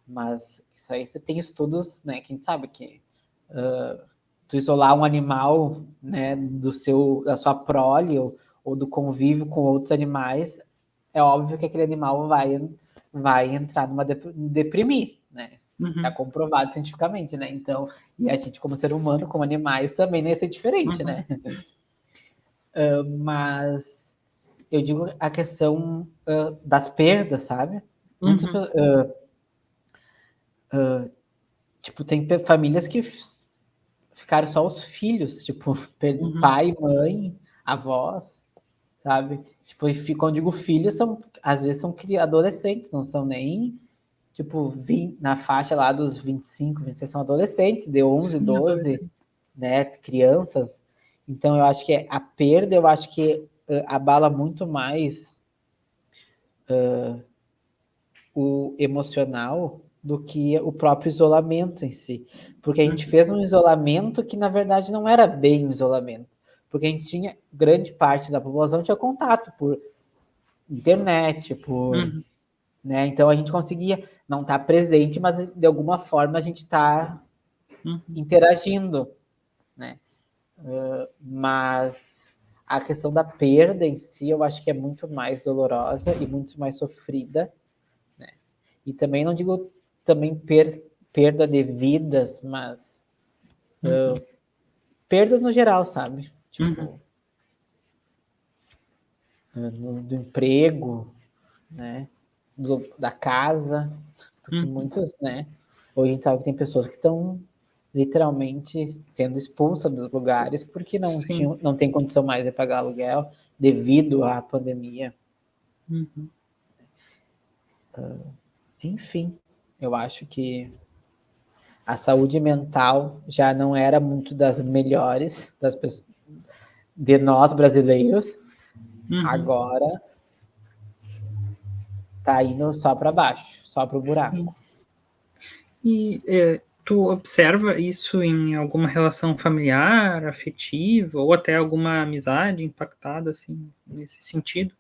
C: Mas isso aí você tem estudos, né? Que a gente sabe que tu isolar um animal, né, da sua prole ou do convívio com outros animais, é óbvio que aquele animal vai entrar deprimir, né? Tá
B: uhum,
C: comprovado cientificamente, né? Então, e a gente, como ser humano, como animais, também não ia ser diferente,
B: uhum,
C: né? Mas eu digo a questão das perdas, sabe? Muitas
B: uhum,
C: tipo, tem famílias que ficaram só os filhos, tipo,
B: uhum,
C: pai, mãe, avós, sabe? Tipo, e quando digo filhos, às vezes são adolescentes, não são nem, tipo, na faixa lá dos 25, 26, são adolescentes, de 11,
B: sim,
C: 12,
B: adolescente.
C: né, crianças. Então, eu acho que a perda, eu acho que abala muito mais o emocional do que o próprio isolamento em si. Porque a gente
B: Uhum,
C: fez um isolamento que, na verdade, não era bem um isolamento. Porque a gente tinha, grande parte da população tinha contato por internet, por,
B: uhum,
C: né? Então a gente conseguia não estar presente, mas de alguma forma a gente está interagindo, né? Mas a questão da perda em si, eu acho que é muito mais dolorosa e muito mais sofrida, né? E também não digo também perda de vidas, mas perdas no geral, sabe? Tipo, do emprego, né? Da casa, porque muitos, né? Hoje a gente sabe que tem pessoas que estão literalmente sendo expulsas dos lugares porque
B: Sim.
C: não tem condição mais de pagar aluguel devido à pandemia. Enfim, eu acho que a saúde mental já não era muito das melhores de nós brasileiros. Agora tá indo só para baixo, só para o
B: Sim.
C: buraco.
B: E tu observa isso em alguma relação familiar, afetiva, ou até alguma amizade impactada, assim, nesse sentido?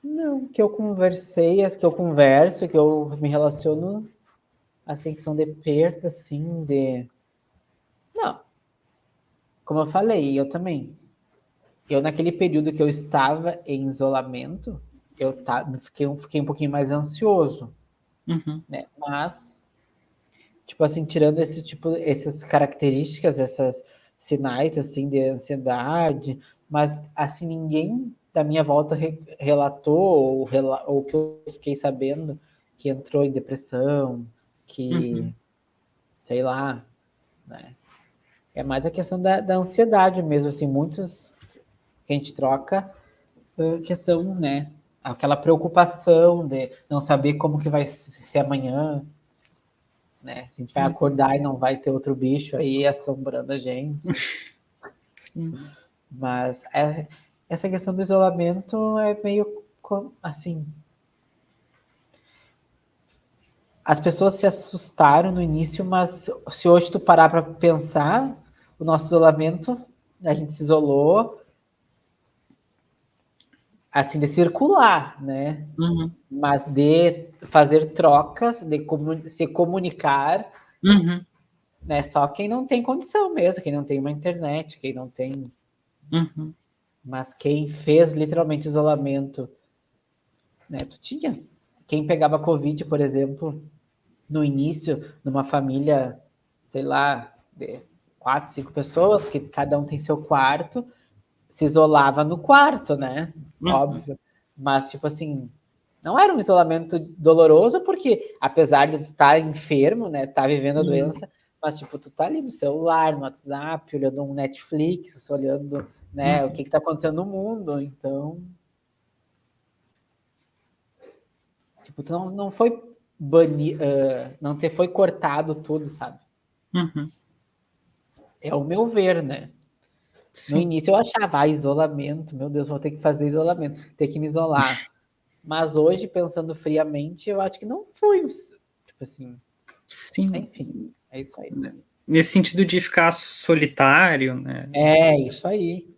C: Não, que eu conversei, as que eu converso, que eu me relaciono, assim, que são de perda, assim, de... Não, como eu falei, eu também. Eu, naquele período que eu estava em isolamento, fiquei um pouquinho mais ansioso, né? Mas, tipo assim, tirando essas características, essas sinais, assim, de ansiedade, mas, assim, ninguém da minha volta relatou ou que eu fiquei sabendo que entrou em depressão, que, sei lá, né? É mais a questão da ansiedade mesmo, assim, muitos que a gente troca, questão, né? Aquela preocupação de não saber como que vai ser amanhã, né? Se a gente vai acordar e não vai ter outro bicho aí assombrando a gente.
B: Sim.
C: Mas essa questão do isolamento é meio assim. As pessoas se assustaram no início, mas se hoje tu parar para pensar, o nosso isolamento, a gente se isolou, assim, de circular, né? Mas de fazer trocas, de se comunicar, né? Só quem não tem condição mesmo, quem não tem uma internet, quem não tem. Mas quem fez literalmente isolamento, né? Tu tinha. Quem pegava Covid, por exemplo, no início, numa família, sei lá, de 4, 5 pessoas, que cada um tem seu quarto, se isolava no quarto, né? Óbvio. Mas, tipo assim, não era um isolamento doloroso, porque apesar de tu estar enfermo, né? Tá vivendo a doença, mas, tipo, tu tá ali no celular, no WhatsApp, olhando um Netflix, olhando, né, o que tá acontecendo no mundo. Então, tipo, tu não foi banido, não foi cortado tudo, sabe? É o meu ver, né? No
B: Sim.
C: início eu achava, isolamento, meu Deus, vou ter que fazer isolamento, ter que me isolar. Mas hoje, pensando friamente, eu acho que não foi, tipo assim,
B: Sim.
C: enfim, é isso aí.
B: Nesse sentido de ficar solitário, né?
C: É isso aí.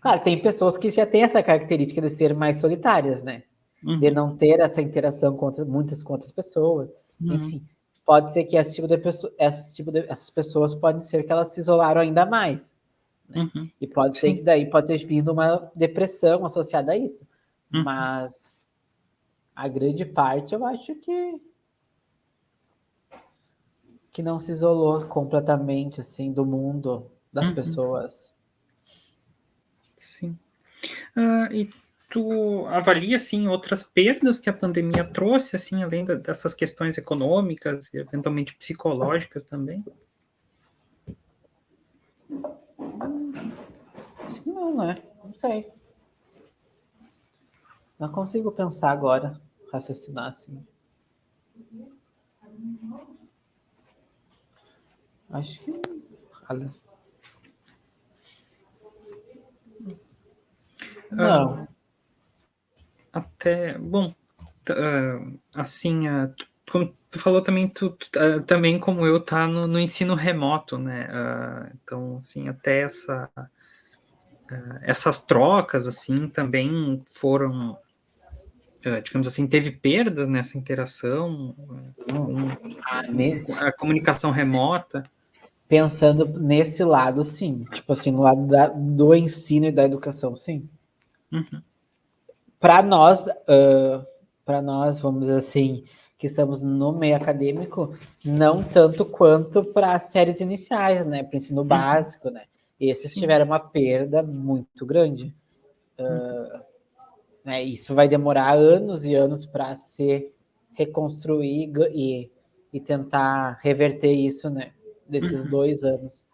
C: Claro, tem pessoas que já têm essa característica de ser mais solitárias, né? De não ter essa interação com com outras pessoas. Enfim, pode ser que essas pessoas podem ser que elas se isolaram ainda mais. Né? E pode ser que
B: Sim.
C: daí pode ter vindo uma depressão associada a isso. Mas a grande parte eu acho que não se isolou completamente assim do mundo das pessoas.
B: Sim. E tu avalia, assim, outras perdas que a pandemia trouxe, assim, além dessas questões econômicas e eventualmente psicológicas também?
C: Acho que não, né? Não sei. Não consigo pensar agora, raciocinar assim. Acho que olha, não.
B: Até, bom, assim, como tu falou também, também como eu, tá no ensino remoto, né? Então, assim, até essas trocas, assim, também foram digamos assim, teve perdas nessa interação, com a comunicação remota?
C: Pensando nesse lado, sim. Tipo assim, no lado do ensino e da educação, sim.
B: Uhum.
C: Para nós, vamos dizer assim, que estamos no meio acadêmico, não tanto quanto para as séries iniciais, né? Para o ensino básico, né? Esses
B: Sim.
C: tiveram uma perda muito grande. Né? Isso vai demorar anos e anos para se reconstruir e tentar reverter isso, né? Desses 2 anos.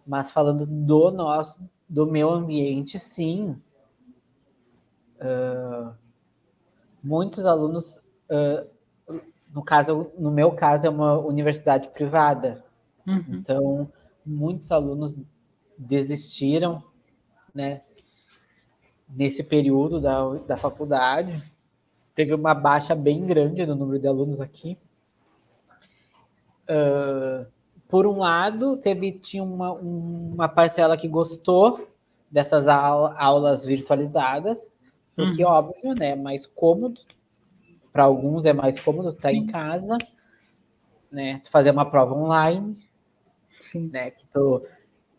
C: Mas falando do meu ambiente, sim. Muitos alunos, no meu caso, é uma universidade privada.
B: Uhum.
C: Então, muitos alunos desistiram, né? Nesse período da faculdade. Teve uma baixa bem grande no número de alunos aqui. Por um lado, tinha uma parcela que gostou dessas aulas virtualizadas, porque,
B: Uhum.
C: óbvio, né, é mais cômodo, para alguns é mais cômodo estar em
B: Sim.
C: casa, né, fazer uma prova online,
B: Sim.
C: né, que tu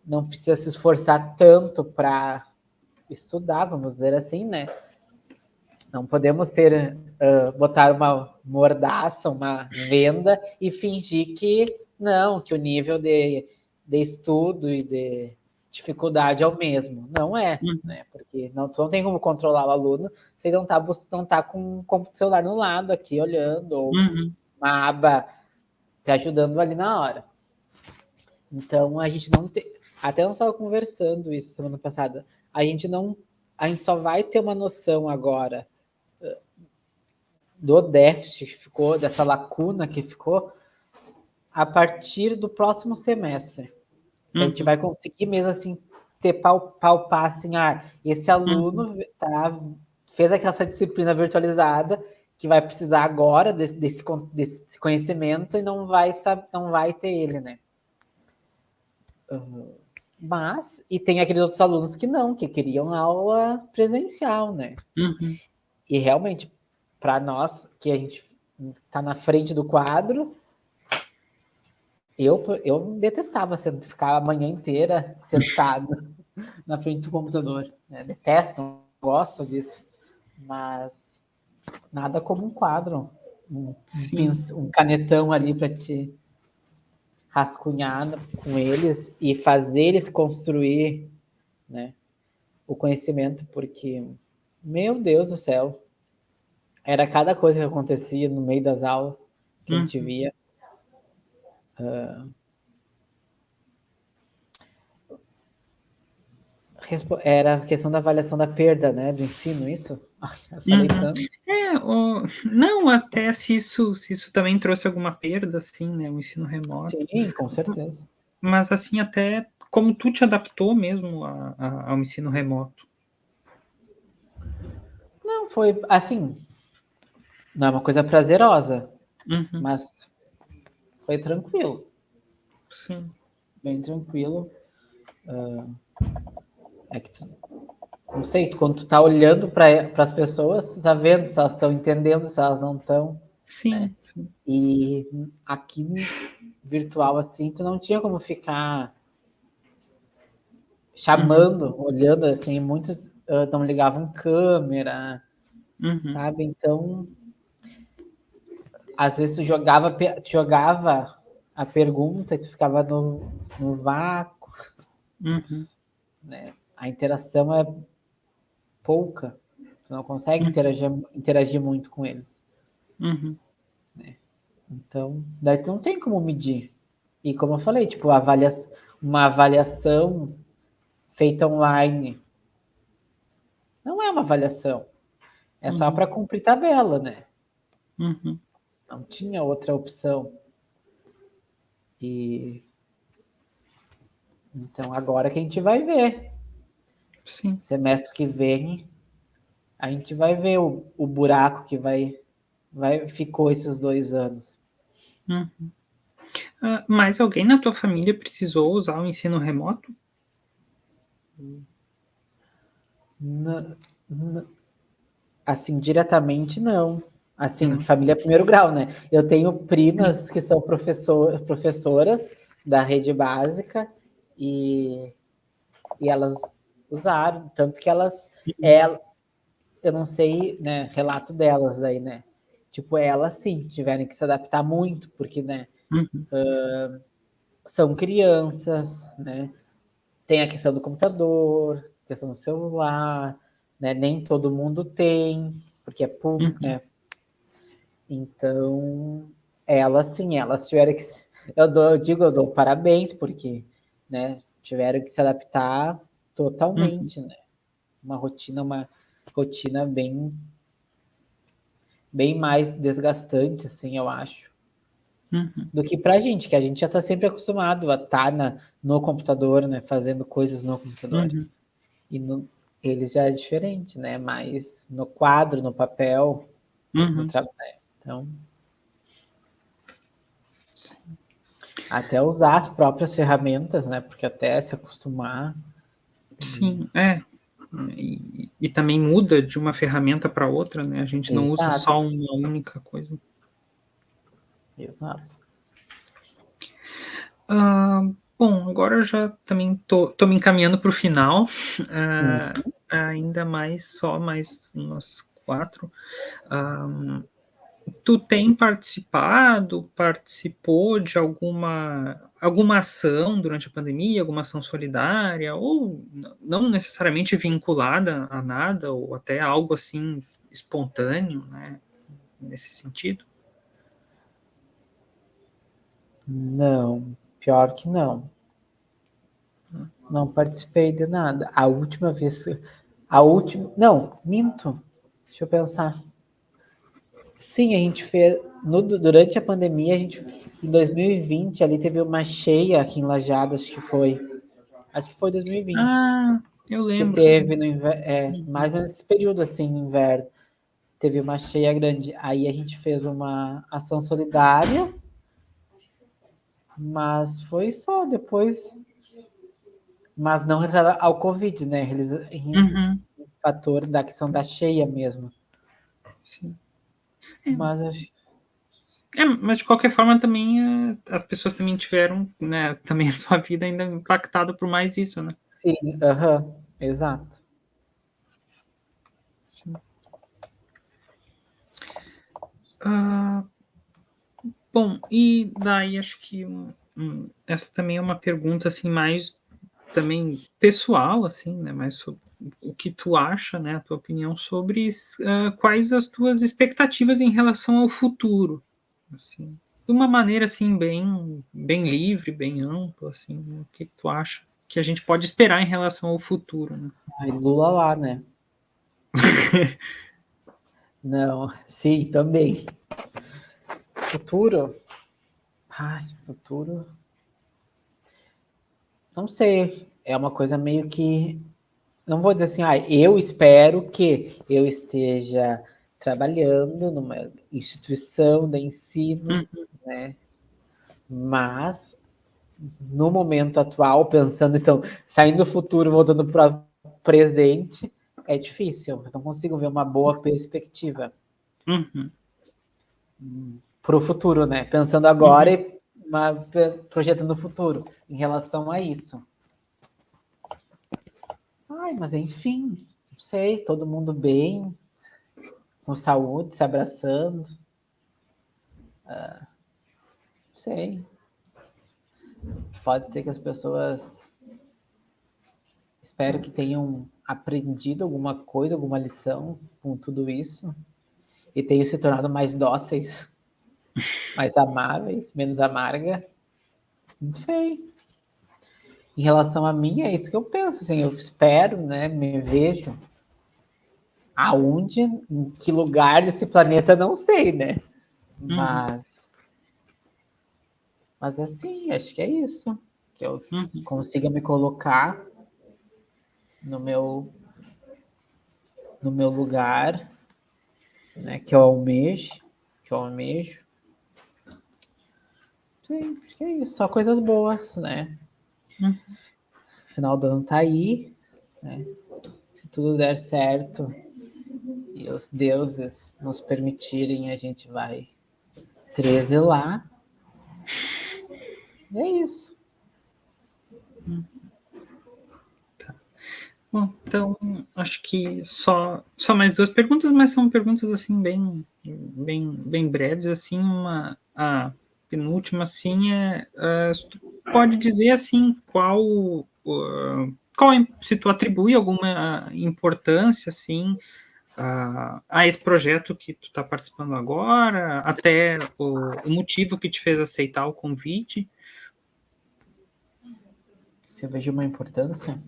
C: não precisa se esforçar tanto para estudar, vamos dizer assim, né, não podemos botar uma mordaça, uma venda e fingir que não, que o nível de estudo e de dificuldade é o mesmo. Não é,
B: Uhum.
C: né? Porque tu não tem como controlar o aluno se ele não tá com o celular no lado aqui, olhando, ou
B: Uhum.
C: uma aba te ajudando ali na hora. Então, a gente não tem... Até nós estava conversando isso semana passada. A gente só vai ter uma noção agora do déficit que ficou, dessa lacuna que ficou, a partir do próximo semestre. Que a gente
B: Uhum.
C: vai conseguir mesmo assim ter palpar assim, esse
B: Uhum.
C: aluno fez essa disciplina virtualizada que vai precisar agora desse conhecimento e não vai ter ele, né? Mas, e tem aqueles outros alunos que não, que queriam aula presencial, né?
B: Uhum.
C: E realmente, para nós, que a gente está na frente do quadro, eu detestava ficar a manhã inteira sentado na frente do computador. Né? Detesto, não gosto disso. Mas nada como um quadro,
B: Sim.
C: um canetão ali para te rascunhar com eles e fazer eles construir, né, o conhecimento, porque, meu Deus do céu, era cada coisa que acontecia no meio das aulas que a gente
B: Uhum.
C: via. Era a questão da avaliação da perda, né, do ensino, isso? Eu falei
B: Uhum.
C: tanto.
B: Não, até se isso também trouxe alguma perda, assim, né, o ensino remoto.
C: Sim, com certeza.
B: Mas, assim, até como tu te adaptou mesmo ao ensino remoto?
C: Não, foi assim, não é uma coisa prazerosa,
B: Uhum.
C: mas foi tranquilo,
B: Sim.
C: bem tranquilo. É que não sei, quando tu tá olhando para as pessoas, tu tá vendo se elas estão entendendo, se elas não estão, né?
B: Sim, sim.
C: E aqui virtual assim, tu não tinha como ficar
B: Uhum.
C: chamando, olhando assim, muitos não ligavam câmera,
B: Uhum.
C: sabe? Então, às vezes tu jogava a pergunta e tu ficava no vácuo,
B: Uhum.
C: né? A interação é pouca, tu não consegue
B: Uhum.
C: interagir muito com eles.
B: Uhum.
C: Então, daí tu não tem como medir. E como eu falei, tipo, uma avaliação feita online não é uma avaliação, é só
B: Uhum.
C: para cumprir tabela, né?
B: Uhum.
C: Não tinha outra opção. E então agora que a gente vai ver.
B: Sim.
C: Semestre que vem, a gente vai ver o buraco que ficou esses 2 anos.
B: Uhum. Mais alguém na tua família precisou usar o ensino remoto?
C: Na- na- Assim, diretamente, não. Assim, família primeiro grau, né? Eu tenho primas que são professoras da rede básica e elas usaram, tanto que elas, eu não sei, né, relato delas aí, né? Tipo, elas sim, tiveram que se adaptar muito, porque, né, são crianças, né? Tem a questão do computador, questão do celular, né? Nem todo mundo tem, porque é público, né? Então, elas sim, elas tiveram que. Eu dou parabéns, porque, né, tiveram que se adaptar totalmente, né? Uma rotina bem mais desgastante, assim, eu acho, do que pra gente, que a gente já tá sempre acostumado a estar no computador, né? Fazendo coisas no computador. E eles já é diferente, né? Mais no quadro, no papel, no trabalho. Então, até usar as próprias ferramentas, né? Porque até se acostumar.
B: Sim, e também muda de uma ferramenta para outra, né, a gente não usa
C: Exato,
B: só uma única coisa.
C: exato.
B: Bom, agora eu já também tô me encaminhando para o final,
C: Uhum.
B: ainda mais umas 4. hã, Tu tem participou de alguma ação durante a pandemia, alguma ação solidária ou não necessariamente vinculada a nada ou até algo, assim, espontâneo, né, nesse sentido?
C: Não, pior que não. Não participei de nada. A última vez. A última. Não, minto. Deixa eu pensar. Sim, a gente fez. Durante a pandemia, a gente. Em 2020, ali teve uma cheia aqui em Lajadas, acho que foi. Acho que foi 2020.
B: Ah, eu
C: Que
B: lembro,
C: teve
B: sim.
C: no inverno. Mais ou menos nesse período, assim, no inverno. Teve uma cheia grande. Aí a gente fez uma ação solidária, mas foi só depois. Mas não relacionada ao Covid, né? Em
B: Uhum,
C: fator da questão da cheia mesmo.
B: sim.
C: Mas acho.
B: Mas de qualquer forma também, as pessoas também tiveram, né, também a sua vida ainda impactada por mais isso, né.
C: Sim, aham, exato.
B: Ah, bom, e daí acho que essa também é uma pergunta, assim, mais também pessoal, assim, né, mais sobre o que tu acha, né, a tua opinião sobre quais as tuas expectativas em relação ao futuro, assim, de uma maneira, assim, bem livre, bem ampla, assim, né, o que que tu acha que a gente pode esperar em relação ao futuro, né?
C: Ai, Lula lá, né? Não, sim, também. Futuro? Ai, futuro. Não sei. É uma coisa meio que. Não vou dizer assim, eu espero que eu esteja trabalhando numa instituição de ensino,
B: Uhum,
C: né? Mas, no momento atual, pensando, então, saindo do futuro, voltando para o presente, é difícil. Eu não consigo ver uma boa perspectiva
B: uhum,
C: para o futuro, né? Pensando agora
B: uhum,
C: e projetando o futuro em relação a isso. Ai, mas enfim, não sei, todo mundo bem, com saúde, se abraçando, não sei. Pode ser que as pessoas espero que tenham aprendido alguma coisa, alguma lição com tudo isso e tenham se tornado mais dóceis, mais amáveis, menos amarga. Não sei. Em relação a mim, é isso que eu penso, assim, eu espero, né, me vejo aonde, em que lugar desse planeta, não sei, né?
B: uhum,
C: Mas assim, acho que é isso. Que eu
B: uhum,
C: consiga me colocar no meu, no meu lugar, né? Que eu almejo. Sim, acho que é isso. Só coisas boas, né?
B: uhum.
C: Final do ano tá aí, né? Se tudo der certo, e os deuses nos permitirem, a gente vai 13 lá. É isso.
B: Bom, então acho que só mais duas perguntas, mas são perguntas assim bem breves, assim, a penúltima assim se tu pode dizer assim se tu atribui alguma importância assim a esse projeto que tu está participando agora, até o motivo que te fez aceitar o convite.
C: Se eu vejo uma importância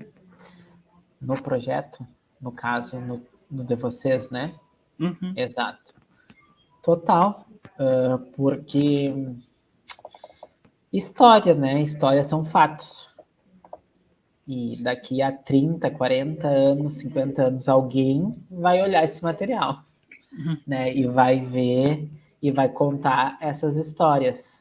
C: no projeto, no caso, no de vocês, né?
B: Uhum.
C: Exato. Total. Porque história, né? Histórias são fatos. E daqui a 30, 40 anos, 50 anos, alguém vai olhar esse material,
B: Uhum.
C: né? E vai ver e vai contar essas histórias.